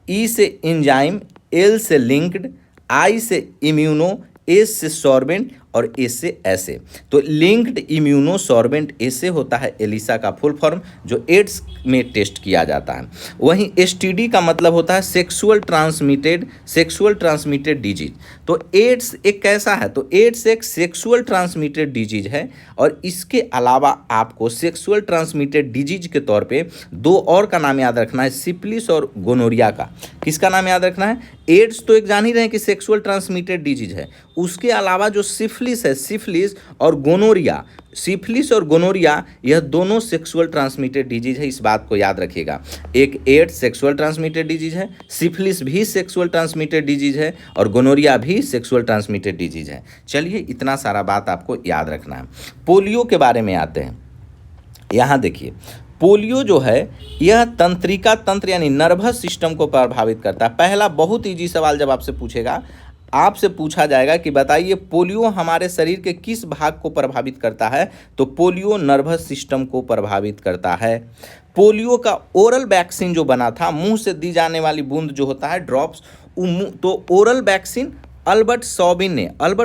ई से इंजाइम, एल से लिंक्ड, आई से इम्यूनो, एस से सॉर्बेंट और एस से ऐसे। तो लिंक्ड इम्यूनो सॉर्बेंट ऐसे होता है एलिसा का फुल फॉर्म, जो एड्स में टेस्ट किया जाता है। वहीं STD का मतलब होता है सेक्सुअल ट्रांसमिटेड डिजीज। तो एड्स एक कैसा है? तो एड्स एक सेक्सुअल ट्रांसमिटेड डिजीज है और इसके अलावा आपको सेक्सुअल ट्रांसमिटेड डिजीज के तौर पे दो और का नाम याद रखना है, सिफिलिस और गोनोरिया का। किसका नाम याद रखना है? एड्स तो एक जान ही रहे हैं कि सेक्सुअल ट्रांसमिटेड डिजीज है, उसके अलावा जो सिफिलिस है, सिफिलिस और गोनोरिया, यह दोनों सेक्सुअल ट्रांसमिटेड डिजीज है, इस बात को याद रखिएगा। एक एड्स सेक्सुअल ट्रांसमिटेड डिजीज है, सिफिलिस भी सेक्सुअल ट्रांसमिटेड डिजीज है और गोनोरिया भी सेक्सुअल ट्रांसमिटेड डिजीज है। चलिए इतना सारा बात आपको याद रखना है। पोलियो के बारे में आते हैं। यहाँ देखिए, पोलियो जो है यह तंत्रिका तंत्र यानी नर्वस सिस्टम को प्रभावित करता है। पहला बहुत ईजी सवाल जब आपसे पूछेगा, आपसे पूछा जाएगा कि बताइए पोलियो हमारे शरीर के किस भाग को प्रभावित करता है, तो पोलियो नर्वस सिस्टम को प्रभावित करता है। पोलियो का ओरल वैक्सीन जो बना था, मुंह से दी जाने वाली बूंद जो होता है ड्रॉप्स, तो ओरल वैक्सीन अल्बर्ट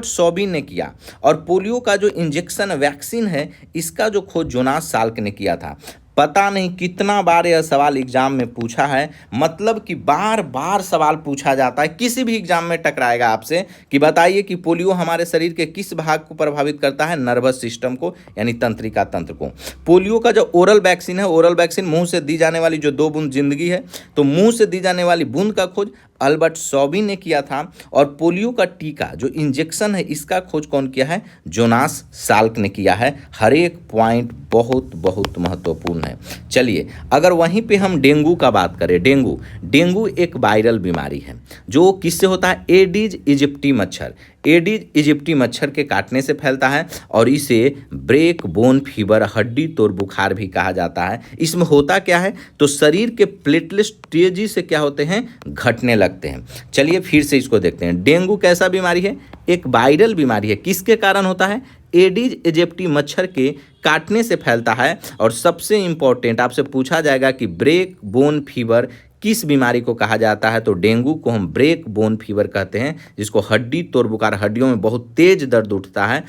सॉबिन ने किया। और पोलियो का जो इंजेक्शन वैक्सीन है, इसका जो खोज जोनास साल्क ने किया था। पता नहीं कितना बार यह सवाल एग्जाम में पूछा है, मतलब कि बार बार सवाल पूछा जाता है, किसी भी एग्जाम में टकराएगा आपसे कि बताइए कि पोलियो हमारे शरीर के किस भाग को प्रभावित करता है? नर्वस सिस्टम को, यानी तंत्रिका तंत्र को। पोलियो का जो ओरल वैक्सीन है, ओरल वैक्सीन मुंह से दी जाने वाली जो 2 बूंद जिंदगी है, तो मुंह से दी जाने वाली बूंद का खोज अल्बर्ट सॉबिन ने किया था। और पोलियो का टीका जो इंजेक्शन है इसका खोज कौन किया है? जोनास साल्क ने किया है। हर एक पॉइंट बहुत बहुत महत्वपूर्ण है। चलिए अगर वहीं पे हम डेंगू का बात करें, डेंगू एक वायरल बीमारी है जो किससे होता है? एडिज इजिप्टी मच्छर, एडिज इजिप्टी मच्छर के काटने से फैलता है और इसे ब्रेक बोन फीवर, हड्डी तोड़ बुखार भी कहा जाता है। इसमें होता क्या है? तो शरीर के प्लेटलेट्स तेजी से क्या होते हैं? घटने लगते हैं। चलिए फिर से इसको देखते हैं। डेंगू कैसा बीमारी है? एक वायरल बीमारी है। किसके कारण होता है? एडिज इजिप्टी मच्छर के काटने से फैलता है। और सबसे इंपॉर्टेंट आपसे पूछा जाएगा कि ब्रेक बोन फीवर किस बीमारी को कहा जाता है? तो डेंगू को हम ब्रेक बोन फीवर कहते हैं, जिसको हड्डी तोड़ बुखार, हड्डियों में बहुत तेज दर्द उठता है,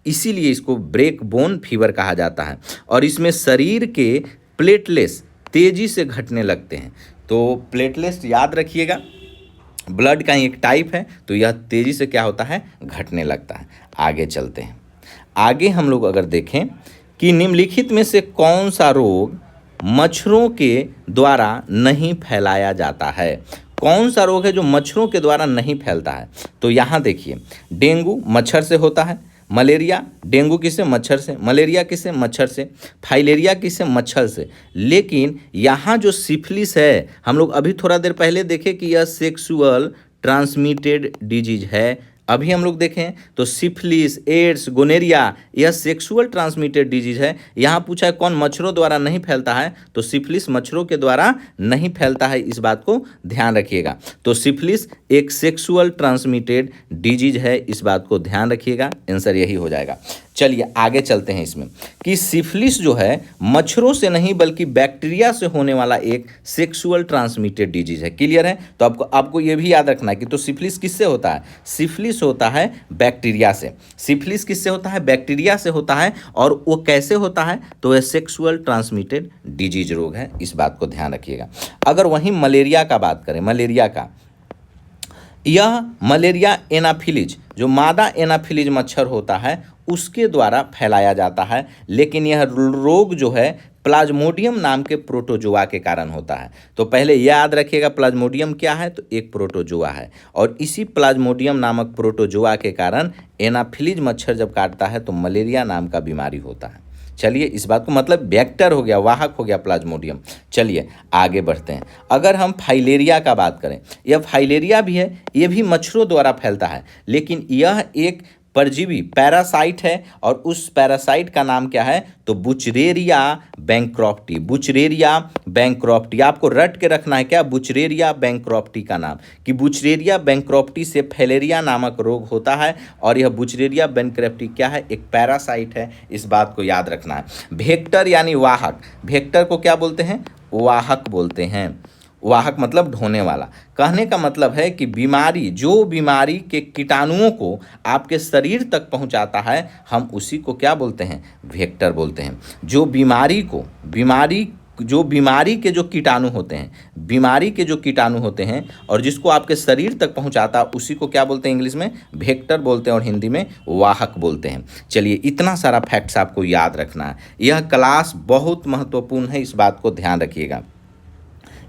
इसीलिए इसको ब्रेक बोन फीवर कहा जाता है। और इसमें शरीर के प्लेटलेट्स तेजी से घटने लगते हैं। तो प्लेटलेट्स याद रखिएगा, ब्लड का एक टाइप है, तो यह तेजी से क्या होता है? घटने लगता है। आगे चलते हैं। आगे हम लोग अगर देखें कि निम्नलिखित में से कौन सा रोग मच्छरों के द्वारा नहीं फैलाया जाता है? कौन सा रोग है जो मच्छरों के द्वारा नहीं फैलता है? तो यहाँ देखिए, डेंगू मच्छर से होता है, मलेरिया, डेंगू किससे? मच्छर से, मलेरिया किससे? मच्छर से, फाइलेरिया किससे? मच्छर से। लेकिन यहाँ जो सिफिलिस है, हम लोग अभी थोड़ा देर पहले देखे कि यह सेक्सुअल ट्रांसमिटेड डिजीज है। अभी हम लोग देखें तो सिफिलिस, एड्स, गोनेरिया यह सेक्सुअल ट्रांसमिटेड डिजीज है। यहाँ पूछा है कौन मच्छरों द्वारा नहीं फैलता है? तो सिफिलिस मच्छरों के द्वारा नहीं फैलता है, इस बात को ध्यान रखिएगा। तो सिफिलिस एक सेक्सुअल ट्रांसमिटेड डिजीज है, इस बात को ध्यान रखिएगा। आंसर यही हो जाएगा। चलिए आगे चलते हैं इसमें कि सिफिलिस जो है मच्छरों से नहीं बल्कि बैक्टीरिया से होने वाला एक सेक्सुअल ट्रांसमिटेड डिजीज है। क्लियर है? तो आपको ये भी याद रखना है कि तो सिफिलिस किससे होता है? सिफिलिस होता है बैक्टीरिया से। सिफिलिस किससे होता है? बैक्टीरिया से होता है। और वो कैसे होता है? तो यह सेक्सुअल ट्रांसमिटेड डिजीज रोग है, इस बात को ध्यान रखिएगा। अगर वहीं मलेरिया का बात करें, मलेरिया का, यह मलेरिया एनाफिलीज जो मादा एनाफिलीज मच्छर होता है उसके द्वारा फैलाया जाता है। लेकिन यह रोग जो है प्लाज्मोडियम नाम के प्रोटोजोआ के कारण होता है। तो पहले याद रखिएगा प्लाज्मोडियम क्या है? तो एक प्रोटोजोआ है। और इसी प्लाज्मोडियम नामक प्रोटोजोआ के कारण एनाफिलीज मच्छर जब काटता है तो मलेरिया नाम का बीमारी होता है। चलिए इस बात को मतलब वेक्टर हो गया, वाहक हो गया प्लाज्मोडियम। चलिए आगे बढ़ते हैं। अगर हम फाइलेरिया का बात करें, यह फाइलेरिया भी है, यह भी मच्छरों द्वारा फैलता है, लेकिन यह एक परजीवी पैरासाइट है। और उस पैरासाइट का नाम क्या है? तो बुचरेरिया बैंक्रॉफ्टी, बुचरेरिया बैंक्रॉफ्टी। आपको रट के रखना है क्या? बुचरेरिया बैंक्रॉफ्टी का नाम, कि बुचरेरिया बैंक्रॉफ्टी से फाइलेरिया नामक रोग होता है। और यह बुचरेरिया बैंक्रॉफ्टी क्या है? एक पैरासाइट है, इस बात को याद रखना है। वेक्टर यानी वाहक, वेक्टर को क्या बोलते हैं? वाहक बोलते हैं। वाहक मतलब ढोने वाला। कहने का मतलब है कि बीमारी, जो बीमारी के कीटाणुओं को आपके शरीर तक पहुंचाता है, हम उसी को क्या बोलते हैं? वेक्टर बोलते हैं। जो बीमारी के जो कीटाणु होते हैं, बीमारी के जो कीटाणु होते हैं और जिसको आपके शरीर तक पहुंचाता, उसी को क्या बोलते हैं? इंग्लिश में वेक्टर बोलते हैं और हिंदी में वाहक बोलते हैं। चलिए इतना सारा फैक्ट्स आपको याद रखना है। यह क्लास बहुत महत्वपूर्ण है, इस बात को ध्यान रखिएगा।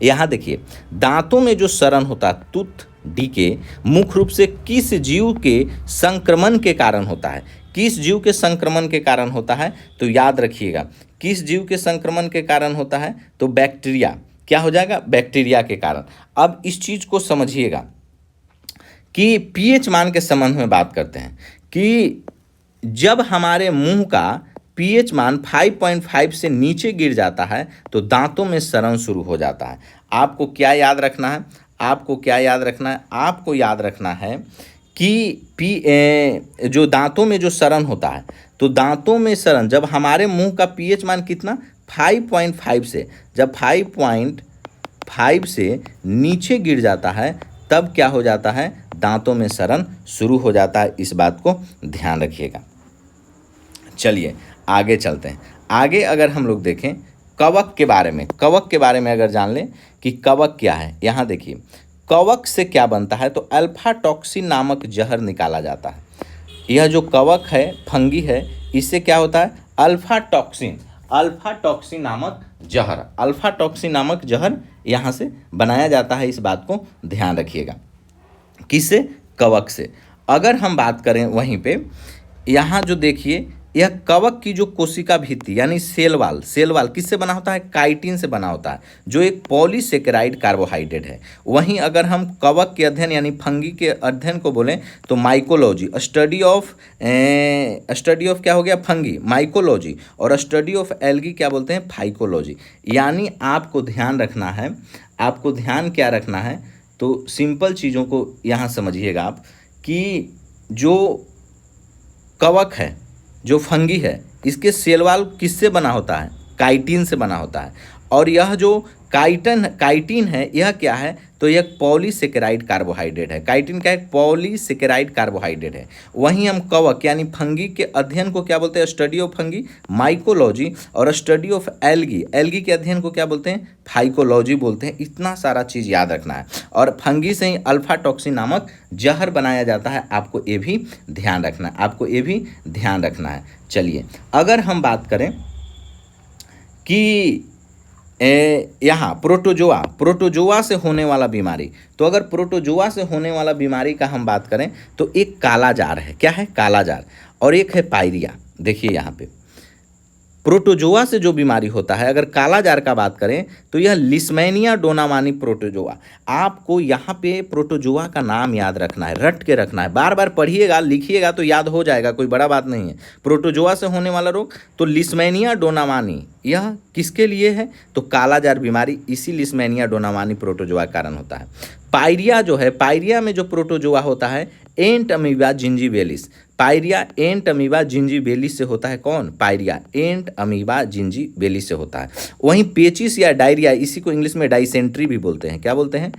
यहाँ देखिए, दांतों में जो सड़न होता है, टूथ डीके, मुख्य रूप से किस जीव के संक्रमण के कारण होता है? किस जीव के संक्रमण के कारण होता है? तो याद रखिएगा, किस जीव के संक्रमण के कारण होता है? तो बैक्टीरिया। क्या हो जाएगा? बैक्टीरिया के कारण। अब इस चीज को समझिएगा कि पीएच मान के संबंध में बात करते हैं कि जब हमारे मुंह का पीएच मान 5.5 से नीचे गिर जाता है तो दांतों में सड़न शुरू हो जाता है। आपको क्या याद रखना है? आपको याद रखना है कि जो दांतों में जो सड़न होता है, तो दांतों में सड़न जब हमारे मुंह का पीएच मान कितना? 5.5 से, जब 5.5 से नीचे गिर जाता है तब क्या हो जाता है? दांतों में सड़न शुरू हो जाता है, इस बात को ध्यान रखिएगा। चलिए आगे चलते हैं। आगे अगर हम लोग देखें कवक के बारे में अगर जान लें कि कवक क्या है, यहाँ देखिए कवक से क्या बनता है? तो अल्फा टॉक्सिन नामक जहर निकाला जाता है। यह जो कवक है, फंगी है, इससे क्या होता है? अल्फा टॉक्सिन नामक जहर, अल्फा टॉक्सिन नामक जहर यहाँ से बनाया जाता है, इस बात को ध्यान रखिएगा। किससे? कवक से। अगर हम बात करें वहीं पे, यहाँ जो देखिए, यह कवक की जो कोशिका भित्ति यानी सेल वाल किससे बना होता है? काइटिन से बना होता है, जो एक पॉलीसेकेराइड कार्बोहाइड्रेट है। वहीं अगर हम कवक के अध्ययन यानी फंगी के अध्ययन को बोलें तो माइकोलॉजी, स्टडी ऑफ क्या हो गया? फंगी, माइकोलॉजी, और स्टडी ऑफ एल्गी क्या बोलते हैं? फाइकोलॉजी। यानी आपको ध्यान रखना है, आपको ध्यान क्या रखना है, तो सिंपल चीज़ों को यहाँ समझिएगा आप, कि जो कवक है, जो फंगी है, इसके सेल वाल किससे बना होता है? काइटिन से बना होता है। और यह जो काइटिन है, यह क्या है? तो यह पॉलीसेकेराइड कार्बोहाइड्रेट है। काइटिन क्या है? पॉलीसेकेराइड कार्बोहाइड्रेट है। वहीं हम कवक यानी फंगी के अध्ययन को क्या बोलते हैं? स्टडी ऑफ फंगी, माइकोलॉजी, और स्टडी ऑफ एल्गी के अध्ययन को क्या बोलते हैं? फाइकोलॉजी बोलते हैं। इतना सारा चीज़ याद रखना है। और फंगी से ही अल्फा टॉक्सिन नामक जहर बनाया जाता है, आपको ये भी ध्यान रखना है, आपको ये भी ध्यान रखना है। चलिए, अगर हम बात करें कि यहाँ प्रोटोजोआ से होने वाला बीमारी, तो अगर प्रोटोजोआ से होने वाला बीमारी का हम बात करें तो एक काला जार है। क्या है? काला जार। और एक है पायरिया। देखिए यहाँ पे प्रोटोजोआ से जो बीमारी होता है, अगर काला जार का बात करें तो यह लिस्मेनिया डोनामानी प्रोटोजोआ। आपको यहाँ पे प्रोटोजोआ का नाम याद रखना है, रट के रखना है, बार बार पढ़िएगा, लिखिएगा तो याद हो जाएगा, कोई बड़ा बात नहीं है। प्रोटोजोआ से होने वाला रोग तो लिस्मेनिया डोनामानी, यह किसके लिए है? तो काला जार बीमारी इसी लिस्मेनिया डोनामानी प्रोटोजोआ के कारण होता है। पायरिया जो है, पायरिया में जो प्रोटोजोआ होता है एंट अमीबा जिंजीबेलिस। पायरिया एंट अमीबा जिंजीबेलिस से होता है। कौन? पायरिया एंट अमीबा जिंजीबेलिस से होता है। वहीं पेचिस या डायरिया, इसी को इंग्लिश में डाइसेंट्री भी बोलते हैं। क्या बोलते हैं?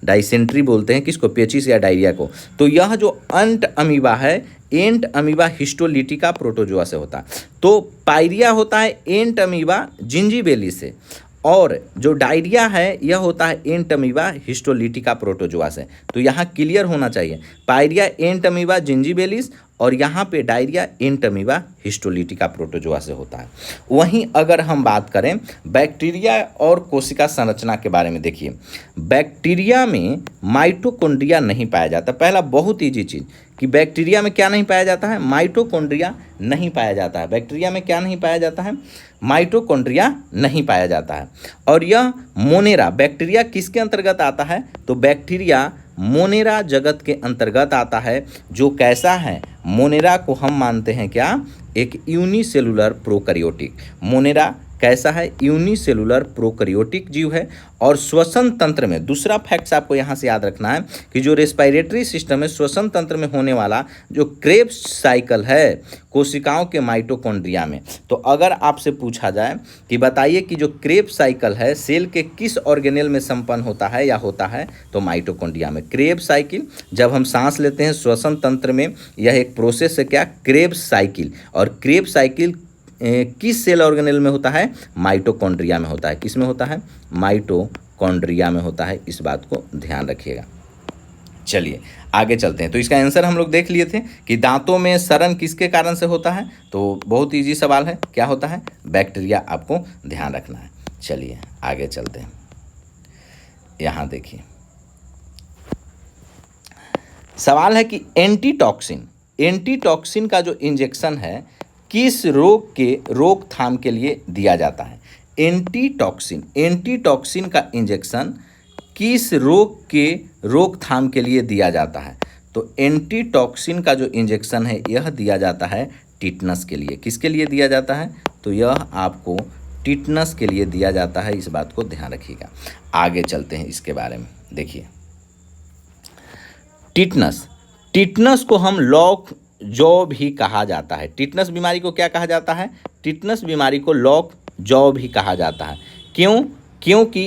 डाइसेंट्री बोलते हैं किसको? पेचिस या डायरिया को। तो यह जो एंट अमीबा है, एंट अमीबा हिस्टोलिटिका प्रोटोजोआ से होता है। तो पायरिया होता है एंट अमीबा जिंजीबेलिस से, और जो डायरिया है यह होता है एंट अमीबा हिस्टोलिटिका प्रोटोजोआ से। तो यहाँ क्लियर होना चाहिए, पायरिया एंट अमीबा जिंजीबेलिस और यहाँ पे डायरिया एंट अमीबा हिस्टोलिटिका प्रोटोजोआ से होता है। वहीं अगर हम बात करें बैक्टीरिया और कोशिका संरचना के बारे में, देखिए बैक्टीरिया में माइटोकॉन्ड्रिया नहीं पाया जाता। पहला बहुत ईजी चीज़ कि बैक्टीरिया में क्या नहीं पाया जाता है? माइटोकॉन्ड्रिया नहीं पाया जाता है। बैक्टीरिया में क्या नहीं पाया जाता है? माइटोकॉन्ड्रिया नहीं पाया जाता है। और यह मोनेरा, बैक्टीरिया किसके अंतर्गत आता है? तो बैक्टीरिया मोनेरा जगत के अंतर्गत आता है, जो कैसा है? मोनेरा को हम मानते हैं क्या? एक यूनिसेलुलर प्रोकैरियोटिक। मोनेरा कैसा है? यूनिसेलुलर प्रोकैरियोटिक जीव है। और श्वसन तंत्र में, दूसरा फैक्ट्स आपको यहाँ से याद रखना है कि जो रेस्पिरेटरी सिस्टम है, श्वसन तंत्र में होने वाला जो क्रेब्स साइकिल है कोशिकाओं के माइटोकॉन्ड्रिया में, तो अगर आपसे पूछा जाए कि बताइए कि जो क्रेब्स साइकिल है साइकिल के किस ऑर्गेनेल में संपन्न होता है या होता है? तो माइटोकॉन्ड्रिया में। क्रेब्स साइकिल, जब हम सांस लेते हैं श्वसन तंत्र में, यह एक प्रोसेस है क्या? Krebs cycle. और क्रेब्स साइकिल किस सेल ऑर्गेनेल में होता है? माइटोकॉन्ड्रिया में होता है। किस में होता है? माइटोकॉन्ड्रिया में होता है। इस बात को ध्यान रखिएगा। चलिए आगे चलते हैं। तो इसका आंसर हम लोग देख लिए थे कि दांतों में सड़न किसके कारण से होता है? तो बहुत इजी सवाल है, क्या होता है? बैक्टीरिया, आपको ध्यान रखना है। चलिए आगे चलते हैं। यहाँ देखिए सवाल है कि एंटीटॉक्सिन का जो इंजेक्शन है किस रोग के रोकथाम के लिए दिया जाता है? एंटीटॉक्सिन का इंजेक्शन किस रोग के रोकथाम के लिए दिया जाता है? तो एंटीटॉक्सिन का जो इंजेक्शन है यह दिया जाता है टिटनस के लिए। किसके लिए दिया जाता है? तो यह आपको टिटनस के लिए दिया जाता है। इस बात को ध्यान रखिएगा। आगे चलते हैं इसके बारे में। देखिए टिटनस को हम लॉक जॉ भी कहा जाता है। टिटनस बीमारी को क्या कहा जाता है? टिटनस बीमारी को लॉक जॉ भी कहा जाता है। क्यों? क्योंकि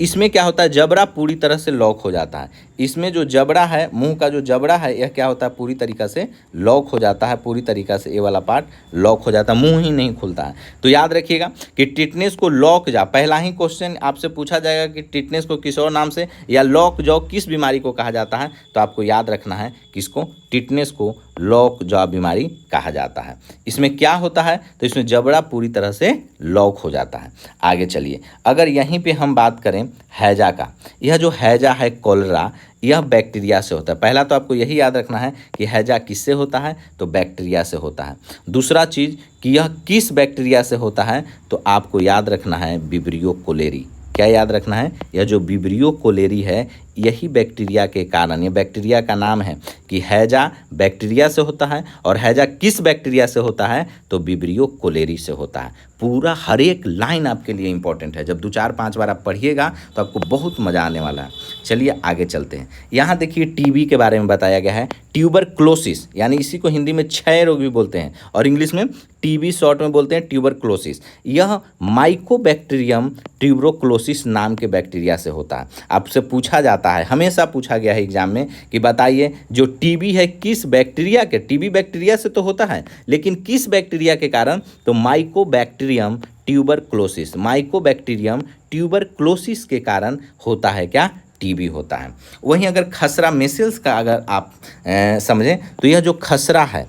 इसमें क्या होता है? जबड़ा पूरी तरह से लॉक हो जाता है। इसमें जो जबड़ा है, मुंह का जो जबड़ा है, यह क्या होता है? पूरी तरीक़ा से लॉक हो जाता है। पूरी तरीक़ा से ये वाला पार्ट लॉक हो जाता है, मुंह ही नहीं खुलता है। तो याद रखिएगा कि टिटनेस को लॉक जॉ, पहला ही क्वेश्चन आपसे पूछा जाएगा कि टिटनेस को किस और नाम से या लॉक जॉ किस बीमारी को कहा जाता है, तो आपको याद रखना है किसको? टिटनेस को लॉक जॉ बीमारी कहा जाता है। इसमें क्या होता है, तो इसमें जबड़ा पूरी तरह से लॉक हो जाता है। आगे चलिए, अगर यहीं पे हम बात करें हैजा का, यह जो हैजा है कॉलरा, यह बैक्टीरिया से होता है। पहला तो आपको यही याद रखना है कि हैजा किससे होता है, तो बैक्टीरिया से होता है। दूसरा चीज़ कि यह किस बैक्टीरिया से होता है, तो आपको याद रखना है विब्रियो कोलेरी। क्या याद रखना है, यह जो विब्रियो कोलेरी है यही बैक्टीरिया के कारण, ये बैक्टीरिया का नाम है कि हैजा बैक्टीरिया से होता है, और हैजा किस बैक्टीरिया से होता है, तो विब्रियो कोलेरी से होता है। पूरा हर एक लाइन आपके लिए इंपॉर्टेंट है, जब 2-4-5 बार आप पढ़िएगा तो आपको बहुत मज़ा आने वाला है। चलिए आगे चलते हैं। यहाँ देखिए टीबी के बारे में बताया गया है, ट्यूबरक्लोसिस, यानी इसी को हिंदी में क्षय रोग भी बोलते हैं और इंग्लिश में टीबी शॉर्ट में बोलते हैं ट्यूबरक्लोसिस। यह माइकोबैक्टीरियम ट्यूबरक्लोसिस नाम के बैक्टीरिया से होता है। आपसे पूछा जाता है, हमेशा पूछा गया है एग्जाम में कि बताइए जो टीबी है किस बैक्टीरिया के, टीबी बैक्टीरिया से तो होता है लेकिन किस बैक्टीरिया के कारण, तो माइकोबैक्टीरियम ट्यूबरक्लोसिस, माइकोबैक्टीरियम ट्यूबरक्लोसिस के कारण होता है क्या, टीबी होता है। वहीं अगर खसरा मेसल्स का अगर आप समझें तो यह जो खसरा है,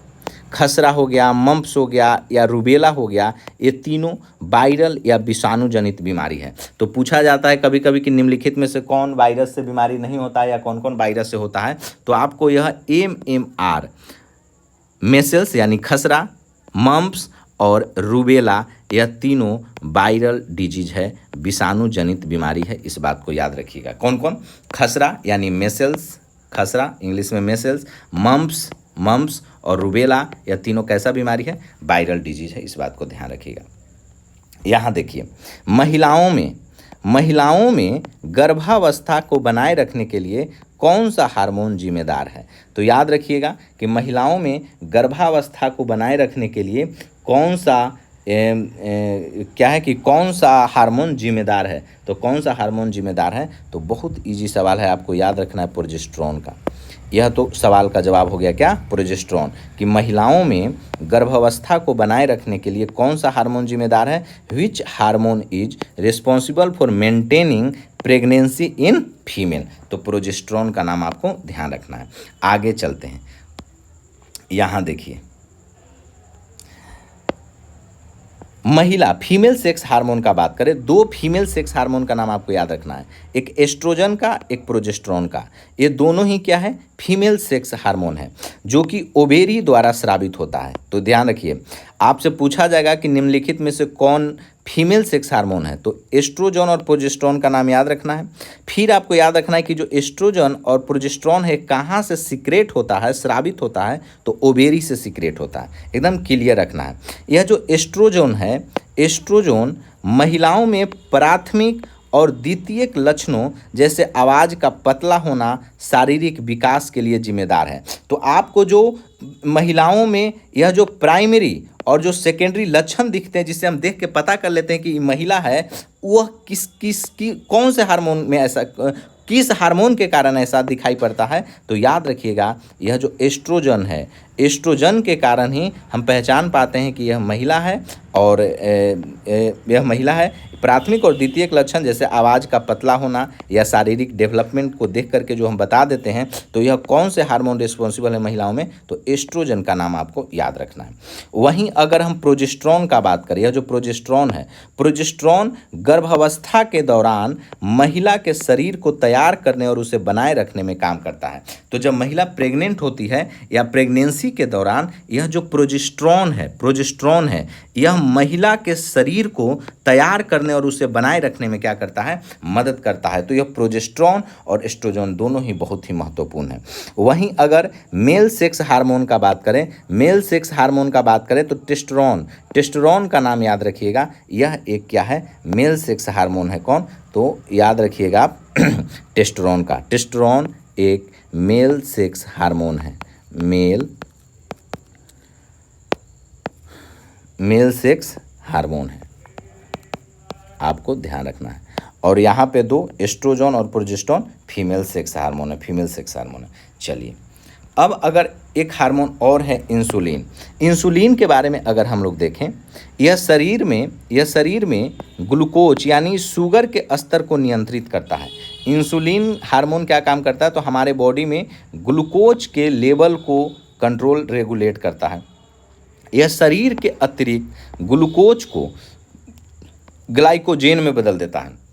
खसरा हो गया, मम्प्स हो गया या रूबेला हो गया, ये तीनों वायरल या विषाणु जनित बीमारी है। तो पूछा जाता है कभी कभी कि निम्नलिखित में से कौन वायरस से बीमारी नहीं होता है या कौन कौन वायरस से होता है, तो आपको यह MMR मेसल्स यानी खसरा, मम्प्स और रूबेला, यह तीनों वायरल डिजीज है, विषाणु जनित बीमारी है। इस बात को याद रखिएगा। कौन कौन, खसरा यानी मेसल्स, खसरा इंग्लिश में मेसल्स, मम्प्स और रूबेला, यह तीनों कैसा बीमारी है, वायरल डिजीज है। इस बात को ध्यान रखिएगा। यहाँ देखिए, महिलाओं में गर्भावस्था को बनाए रखने के लिए कौन सा हार्मोन जिम्मेदार है, तो याद रखिएगा कि महिलाओं में गर्भावस्था को बनाए रखने के लिए कौन सा क्या है कि कौन सा हार्मोन जिम्मेदार है, तो कौन सा हार्मोन जिम्मेदार है, तो बहुत इजी सवाल है, आपको याद रखना है प्रोजेस्टेरोन का। यह तो सवाल का जवाब हो गया क्या, प्रोजेस्टेरोन, कि महिलाओं में गर्भावस्था को बनाए रखने के लिए कौन सा हार्मोन जिम्मेदार है, which hormone is responsible for maintaining pregnancy in female, तो प्रोजेस्टेरोन का नाम आपको ध्यान रखना है। आगे चलते हैं। यहाँ देखिए, महिला फीमेल सेक्स हार्मोन का बात करें, 2 फीमेल सेक्स हार्मोन का नाम आपको याद रखना है, एक एस्ट्रोजन का, एक प्रोजेस्टेरोन का। ये दोनों ही क्या है, फीमेल सेक्स हार्मोन है, जो कि ओवेरी द्वारा स्रावित होता है। तो ध्यान रखिए, आपसे पूछा जाएगा कि निम्नलिखित में से कौन फीमेल सेक्स हार्मोन है, तो एस्ट्रोजन और प्रोजेस्टेरोन का नाम याद रखना है। फिर आपको याद रखना है कि जो एस्ट्रोजन और प्रोजेस्टेरोन है कहाँ से सीक्रेट होता है, स्रावित होता है, तो ओवेरी से सीक्रेट होता है। एकदम क्लियर रखना है। यह जो एस्ट्रोजन है, एस्ट्रोजन महिलाओं में प्राथमिक और द्वितीयक लक्षणों जैसे आवाज़ का पतला होना, शारीरिक विकास के लिए जिम्मेदार है। तो आपको जो महिलाओं में यह जो प्राइमरी और जो सेकेंडरी लक्षण दिखते हैं, जिससे हम देख के पता कर लेते हैं कि महिला है, वह कौन से हार्मोन में ऐसा, किस हार्मोन के कारण ऐसा दिखाई पड़ता है, तो याद रखिएगा यह जो एस्ट्रोजन है, एस्ट्रोजन के कारण ही हम पहचान पाते हैं कि यह महिला है। और यह महिला है। प्राथमिक और द्वितीयक लक्षण जैसे आवाज़ का पतला होना या शारीरिक डेवलपमेंट को देख करके जो हम बता देते हैं, तो यह कौन से हार्मोन रिस्पॉन्सिबल है महिलाओं में, तो एस्ट्रोजन का नाम आपको याद रखना है। वहीं अगर हम प्रोजेस्टेरोन का बात करें, यह जो प्रोजेस्टेरोन है, प्रोजेस्टेरोन गर्भावस्था के दौरान महिला के शरीर को तैयार करने और उसे बनाए रखने में काम करता है। तो जब महिला प्रेग्नेंट होती है या प्रेगनेंसी के दौरान, यह जो प्रोजेस्टेरोन है, यह महिला के शरीर को तैयार करने और उसे बनाए रखने में क्या करता है, मदद करता है। तो यह प्रोजेस्टेरोन और एस्ट्रोजन दोनों ही बहुत ही महत्वपूर्ण है। वहीं अगर मेल सेक्स हार्मोन का बात करें, तो टेस्टोस्टेरोन का नाम याद रखिएगा, यह एक क्या है, मेल सेक्स हार्मोन है। कौन, तो याद रखिएगा आप टेस्टोस्टेरोन का। टेस्टोस्टेरोन एक मेल सेक्स हार्मोन है, मेल सेक्स हार्मोन है, आपको ध्यान रखना है। और यहाँ पे 2 एस्ट्रोजन और प्रोजेस्टेरोन फीमेल सेक्स हार्मोन है। चलिए, अब अगर एक हार्मोन और है इंसुलिन के बारे में अगर हम लोग देखें, यह शरीर में ग्लूकोज यानी शुगर के स्तर को नियंत्रित करता है। इंसुलिन हार्मोन क्या काम करता है, तो हमारे बॉडी में ग्लूकोज के लेवल को कंट्रोल रेगुलेट करता है। यह शरीर के अतिरिक्त ग्लूकोज को ग्लाइकोजेन में बदल देता है।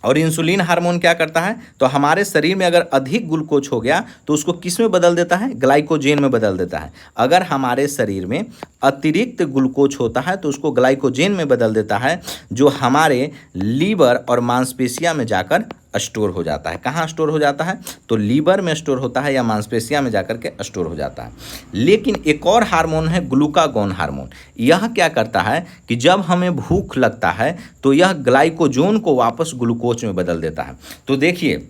और इंसुलिन हार्मोन क्या करता है, तो हमारे शरीर में अगर अधिक ग्लूकोज हो गया तो उसको किस में बदल देता है, ग्लाइकोजेन में बदल देता है। अगर हमारे शरीर में अतिरिक्त ग्लूकोज होता है तो उसको ग्लाइकोजेन में बदल देता है, जो हमारे लीवर और मांसपेशियां में जाकर स्टोर हो जाता है। कहाँ स्टोर हो जाता है, तो लीवर में स्टोर होता है या मांसपेशियां में जाकर के स्टोर हो जाता है। लेकिन एक और हार्मोन है ग्लूकागोन हार्मोन। यह क्या करता है कि जब हमें भूख लगता है तो यह ग्लाइकोजन को वापस ग्लूकोज में बदल देता है। तो देखिए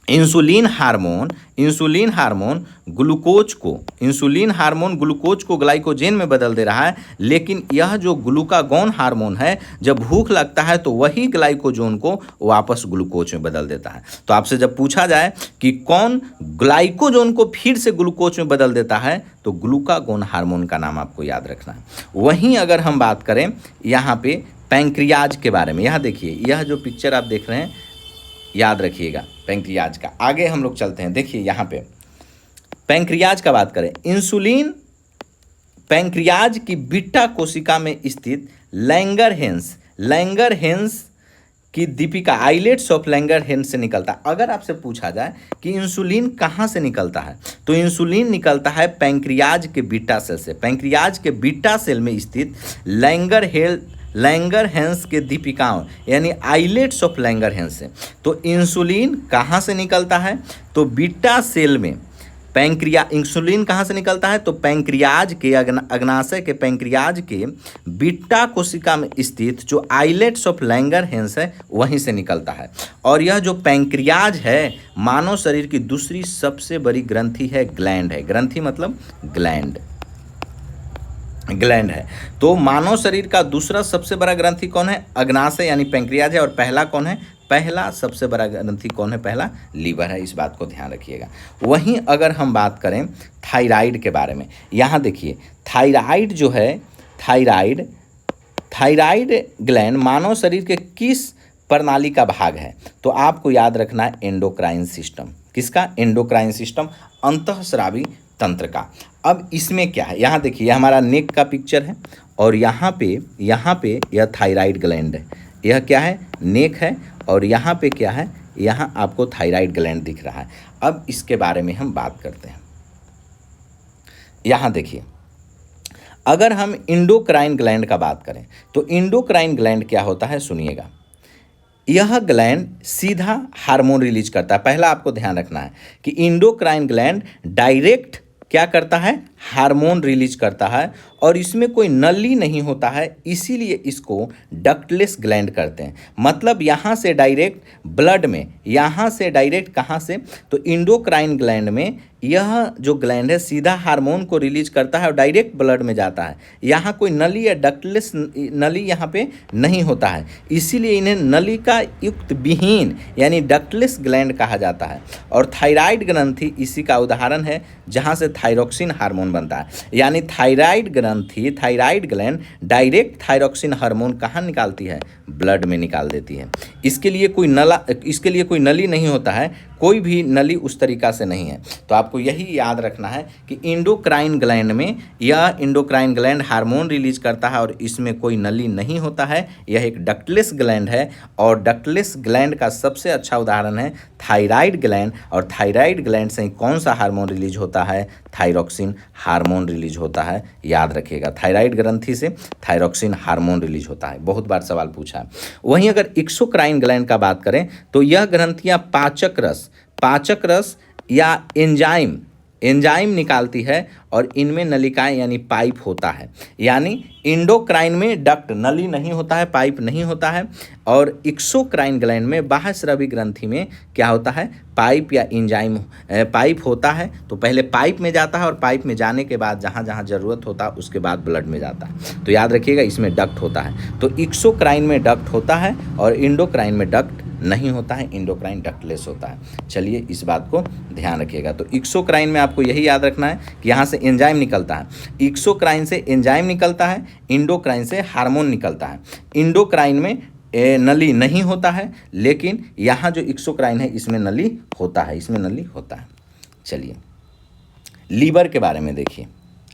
इंसुलिन हार्मोन ग्लूकोज को ग्लाइकोजेन में बदल दे रहा है, लेकिन यह जो ग्लूकागोन हार्मोन है जब भूख लगता है तो वही ग्लाइकोजन को वापस ग्लूकोज में बदल देता है। तो आपसे जब पूछा जाए कि कौन ग्लाइकोजन को फिर से ग्लूकोज में बदल देता है तो ग्लूकागोन हार्मोन का नाम आपको याद रखना है। वहीं अगर हम बात करें यहाँ पे पैंक्रियाज के बारे में, यहाँ देखिए यह जो पिक्चर आप देख रहे हैं याद रखिएगा पैंक्रियाज का। आगे हम लोग चलते हैं, देखिए यहाँ पे पैंक्रियाज का बात करें। इंसुलिन पैंक्रियाज की बीटा कोशिका में स्थित लैंगरहेंस की दीपिका आइलेट्स ऑफ लैंगरहेंस से निकलता है। अगर आपसे पूछा जाए कि इंसुलिन कहाँ से निकलता है तो इंसुलिन निकलता है पैंक्रियाज के बीटा सेल से। पैंक्रियाज के बीटा सेल में स्थित लैंगरहेंस के दीपिकाओं यानी आइलेट्स ऑफ लैंगरहेंस से। तो इंसुलिन कहाँ से निकलता है, तो बीटा सेल में इंसुलिन कहाँ से निकलता है, तो पैंक्रियाज के अग्नाशय के पैंक्रियाज के बीटा कोशिका में स्थित जो आइलेट्स ऑफ लैंगरहेंस है वहीं से निकलता है। और यह जो पैंक्रियाज है मानव शरीर की दूसरी सबसे बड़ी ग्रंथि है, ग्लैंड है। ग्रंथि मतलब ग्लैंड है। तो मानव शरीर का दूसरा सबसे बड़ा ग्रंथि कौन है, अग्नाशय यानी पैंक्रियाज है। और पहला कौन है, पहला सबसे बड़ा ग्रंथि कौन है, पहला लीवर है। इस बात को ध्यान रखिएगा। वहीं अगर हम बात करें थायराइड के बारे में, यहाँ देखिए थायराइड जो है, थायराइड ग्लैंड मानव शरीर के किस प्रणाली का भाग है, तो आपको याद रखना है एंडोक्राइन सिस्टम। किसका, एंडोक्राइन सिस्टम, अंतःस्रावी तंत्र का। अब इसमें क्या है, यहाँ देखिए यह हमारा नेक का पिक्चर है और यहाँ पे यह थायराइड ग्लैंड है। यह क्या है, नेक है और यहाँ पे क्या है, यहाँ आपको थायराइड ग्लैंड दिख रहा है। अब इसके बारे में हम बात करते हैं। यहाँ देखिए अगर हम इंडोक्राइन ग्लैंड का बात करें तो इंडोक्राइन ग्लैंड क्या होता है, सुनिएगा। यह ग्लैंड सीधा हार्मोन रिलीज करता है। पहला आपको ध्यान रखना है कि इंडोक्राइन ग्लैंड डायरेक्ट क्या करता है, हार्मोन रिलीज करता है और इसमें कोई नली नहीं होता है, इसीलिए इसको डक्टलेस ग्लैंड करते हैं। मतलब यहाँ से डायरेक्ट ब्लड में, यहाँ से डायरेक्ट कहाँ से, तो इंडोक्राइन ग्लैंड में यह जो ग्लैंड है सीधा हार्मोन को रिलीज करता है और डायरेक्ट ब्लड में जाता है। यहाँ कोई नली या डक्टलेस नली यहाँ पे नहीं होता है, इसीलिए इन्हें नली का युक्त विहीन यानी डक्टलेस ग्लैंड कहा जाता है। और थायराइड ग्रंथि इसी का उदाहरण है, जहाँ से थायरोक्सिन हार्मोन बनता है। यानी thyroid gland direct thyroxine hormone कहाँ निकालती है, ब्लड में निकाल देती है। इसके लिए कोई नली नहीं होता है, कोई भी नली उस तरीका से नहीं है। तो आपको यही याद रखना है कि इंडोक्राइन ग्लैंड में यह इंडोक्राइन ग्लैंड हार्मोन रिलीज करता है और इसमें कोई नली नहीं होता है। यह एक डक्टलेस ग्लैंड है और डक्टलेस ग्लैंड का सबसे अच्छा उदाहरण है थायराइड ग्लैंड। और थायराइड ग्लैंड से कौन सा हार्मोन रिलीज होता है, थायरोक्सिन हार्मोन रिलीज होता है। याद रखिएगा, थायराइड ग्रंथि से थायरोक्सिन हार्मोन रिलीज होता है। बहुत बार सवाल पूछा है। वहीं अगर एक्सोक्राइन ग्लैंड का बात करें तो यह ग्रंथियां पाचक रस या एंजाइम निकालती है और इनमें नलिकाएं यानी पाइप होता है। यानी इंडोक्राइन में डक्ट नली नहीं होता है, पाइप नहीं होता है। और एक्सोक्राइन ग्लैंड में बाह्यस्रावी ग्रंथि में क्या होता है, पाइप या एंजाइम पाइप होता है। तो पहले पाइप में जाता है और पाइप में जाने के बाद जहाँ जहाँ ज़रूरत होता है उसके बाद ब्लड में जाता है। तो याद रखिएगा इसमें डक्ट होता है। तो एक्सोक्राइन में डक्ट होता है और इंडोक्राइन में डक्ट नहीं होता है, इंडोक्राइन डक्टलेस होता है। चलिए इस बात को ध्यान रखिएगा। तो एक्सोक्राइन में आपको यही याद रखना है कि यहाँ से एंजाइम निकलता है, एक्सोक्राइन से एंजाइम निकलता है, इंडोक्राइन से हार्मोन निकलता है। इंडोक्राइन में नली नहीं होता है, लेकिन यहाँ जो एक्सोक्राइन है इसमें नली होता है, चलिए लीवर के बारे में देखिए,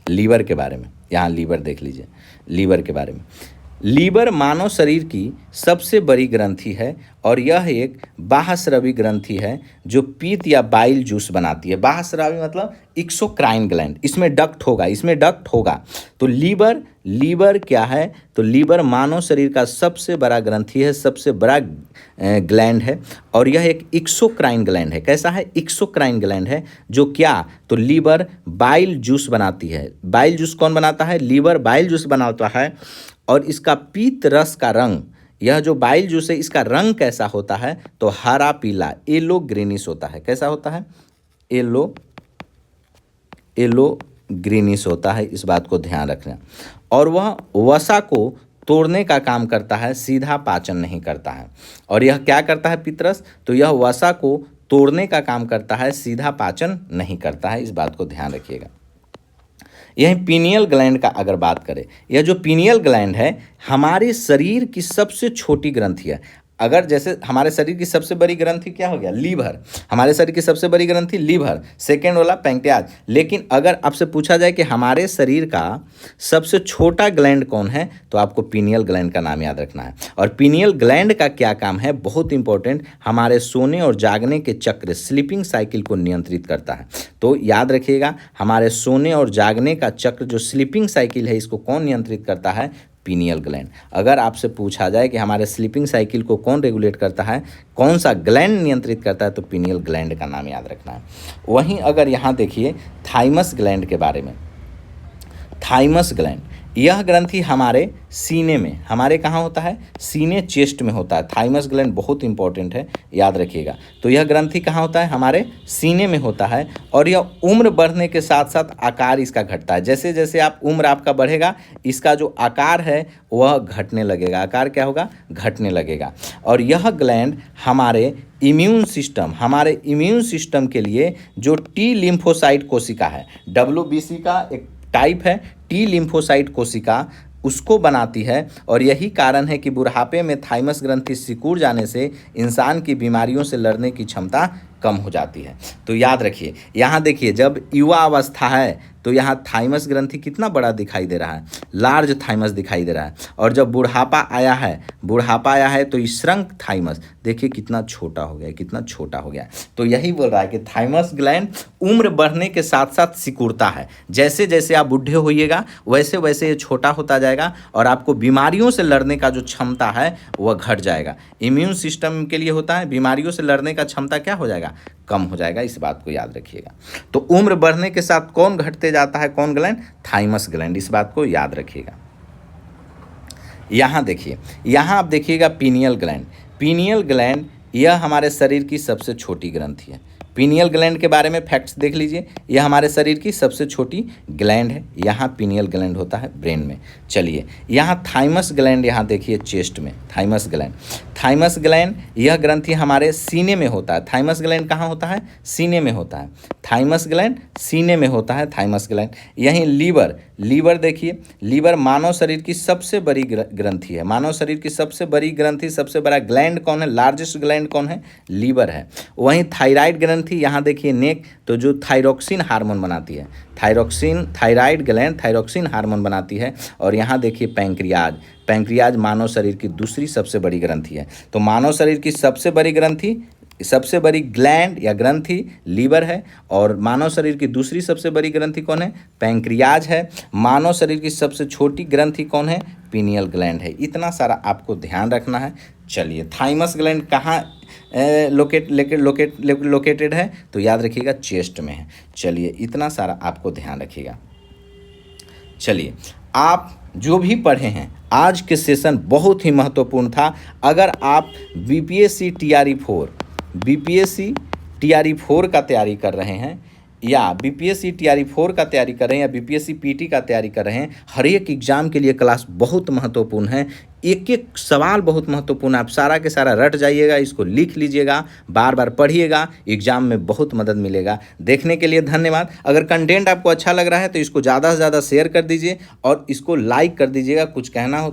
लीवर के बारे में, यहाँ लीवर देख लीजिए, लीवर के बारे में। लीवर मानव शरीर की सबसे बड़ी ग्रंथि है और यह एक बाह्यस्रावी ग्रंथि है जो पीत या बाइल जूस बनाती है। बाह्यस्रावी मतलब एक्सोक्राइन ग्लैंड, इसमें डक्ट होगा, इसमें डक्ट होगा। तो लीवर क्या है? तो लीवर मानव शरीर का सबसे बड़ा ग्रंथि है, सबसे बड़ा ग्लैंड है और यह एक एक्सोक्राइन ग्लैंड है। कैसा है? एक्सोक्राइन ग्लैंड है जो क्या? तो लीवर बाइल जूस बनाती है। बाइल जूस कौन बनाता है? लीवर बाइल जूस बनाता है। और इसका पीत रस का रंग, यह जो बाइल जूस है इसका रंग कैसा होता है? तो हरा पीला, येलो ग्रीनिश होता है। कैसा होता है? येलो ग्रीनिश होता है, इस बात को ध्यान रखना। और वह वसा को तोड़ने का काम करता है, सीधा पाचन नहीं करता है। और यह क्या करता है पितरस? तो यह वसा को तोड़ने का काम करता है, सीधा पाचन नहीं करता है, इस बात को ध्यान रखिएगा। यही पीनियल ग्लैंड का अगर बात करें, यह जो पीनियल ग्लैंड है हमारे शरीर की सबसे छोटी ग्रंथि है। अगर जैसे हमारे शरीर की सबसे बड़ी ग्रंथि क्या हो गया? लीवर। हमारे शरीर की सबसे बड़ी ग्रंथि लीवर, सेकेंड वाला पैंक्रियाज। लेकिन अगर आपसे पूछा जाए कि हमारे शरीर का सबसे छोटा ग्लैंड कौन है, तो आपको पीनियल ग्लैंड का नाम याद रखना है। और पीनियल ग्लैंड का क्या काम है? बहुत इंपॉर्टेंट, हमारे सोने और जागने के चक्र, स्लीपिंग साइकिल को नियंत्रित करता है। तो याद रखिएगा, हमारे सोने और जागने का चक्र जो स्लीपिंग साइकिल है, इसको कौन नियंत्रित करता है? Pineal gland. अगर आपसे पूछा जाए कि हमारे स्लीपिंग साइकिल को कौन रेगुलेट करता है, कौन सा ग्लैंड नियंत्रित करता है, तो पीनियल ग्लैंड का नाम याद रखना है। वहीं अगर यहाँ देखिए थाइमस ग्लैंड के बारे में, थाइमस ग्लैंड, यह ग्रंथि हमारे सीने में, हमारे कहाँ होता है? सीने, चेस्ट में होता है। थाइमस ग्लैंड बहुत इंपॉर्टेंट है, याद रखिएगा। तो यह ग्रंथि कहाँ होता है? हमारे सीने में होता है। और यह उम्र बढ़ने के साथ साथ आकार इसका घटता है। जैसे जैसे आप उम्र आपका बढ़ेगा, इसका जो आकार है वह घटने लगेगा। आकार क्या होगा? घटने लगेगा। और यह ग्लैंड हमारे इम्यून सिस्टम के लिए जो टी लिम्फोसाइट कोशिका है, WBC का एक टाइप है, टी लिम्फोसाइट कोशिका, उसको बनाती है। और यही कारण है कि बुढ़ापे में थाइमस ग्रंथि सिकुड़ जाने से इंसान की बीमारियों से लड़ने की क्षमता कम हो जाती है। तो याद रखिए, यहाँ देखिए, जब युवा अवस्था है तो यहाँ थाइमस ग्रंथि कितना बड़ा दिखाई दे रहा है, लार्ज थाइमस दिखाई दे रहा है। और जब बुढ़ापा आया है तो श्रंक थाइमस देखिए कितना छोटा हो गया, कितना छोटा हो गया। तो यही बोल रहा है कि थाइमस ग्लैंड उम्र बढ़ने के साथ साथ सिकुड़ता है। जैसे जैसे आप बूढ़े होइएगा वैसे वैसे ये छोटा होता जाएगा और आपको बीमारियों से लड़ने का जो क्षमता है वह घट जाएगा। इम्यून सिस्टम के लिए होता है, बीमारियों से लड़ने का क्षमता क्या हो जाएगा? कम हो जाएगा, इस बात को याद रखिएगा। तो उम्र बढ़ने के साथ कौन घटते जाता है? कौन ग्लैंड? थाइमस ग्लैंड, इस बात को याद रखिएगा। यहाँ देखिए, यहाँ आप देखिएगा पीनियल ग्लैंड। पीनियल ग्लैंड यह हमारे शरीर की सबसे छोटी ग्रंथि है। पीनियल ग्लैंड के बारे में फैक्ट्स देख लीजिए, यह हमारे शरीर की सबसे छोटी ग्लैंड है। यहाँ पीनियल ग्लैंड होता है ब्रेन में। चलिए, यहाँ थाइमस ग्लैंड, यहाँ देखिए चेस्ट में थाइमस ग्लैंड, यह ग्रंथि हमारे सीने में होता है। थाइमस ग्लैंड कहाँ होता है? सीने में होता है। थाइमस ग्लैंड सीने में होता है, थाइमस ग्लैंड। यहीं लीवर देखिए, लीवर मानव शरीर की सबसे बड़ी ग्रंथि है। मानव शरीर की सबसे बड़ी ग्रंथि, सबसे बड़ा ग्लैंड कौन है? लार्जेस्ट ग्लैंड कौन है? लीवर है। वहीं थायराइड ग्रंथि, यहाँ देखिए नेक, तो जो थायरोक्सिन हार्मोन बनाती है, थायराइड ग्लैंड थायरोक्सिन हार्मोन बनाती है। और यहाँ देखिए पैंक्रियाज मानव शरीर की दूसरी सबसे बड़ी ग्रंथि है। तो मानव शरीर की सबसे बड़ी ग्रंथि, सबसे बड़ी ग्लैंड या ग्रंथि लीवर है। और मानव शरीर की दूसरी सबसे बड़ी ग्रंथि कौन है? पैंक्रियाज है। मानव शरीर की सबसे छोटी ग्रंथि कौन है? पीनियल ग्लैंड है। इतना सारा आपको ध्यान रखना है। चलिए, थाइमस ग्लैंड कहाँ लोकेटेड है? तो याद रखिएगा चेस्ट में है। चलिए, इतना सारा आपको ध्यान रखिएगा। चलिए, आप जो भी पढ़े हैं, आज के सेशन बहुत ही महत्वपूर्ण था। अगर आप बीपीएससी टीआरई 4 का तैयारी कर रहे हैं, या बीपीएससी टीआरई 4 का तैयारी कर रहे हैं, या बीपीएससी पीटी का तैयारी कर रहे हैं, हर एक एग्जाम के लिए क्लास बहुत महत्वपूर्ण है। एक एक सवाल बहुत महत्वपूर्ण है। आप सारा के सारा रट जाइएगा, इसको लिख लीजिएगा, बार बार पढ़िएगा, एग्जाम में बहुत मदद मिलेगा। देखने के लिए धन्यवाद। अगर कंटेंट आपको अच्छा लग रहा है तो इसको ज़्यादा से ज़्यादा शेयर कर दीजिए और इसको लाइक कर दीजिएगा। कुछ कहना हो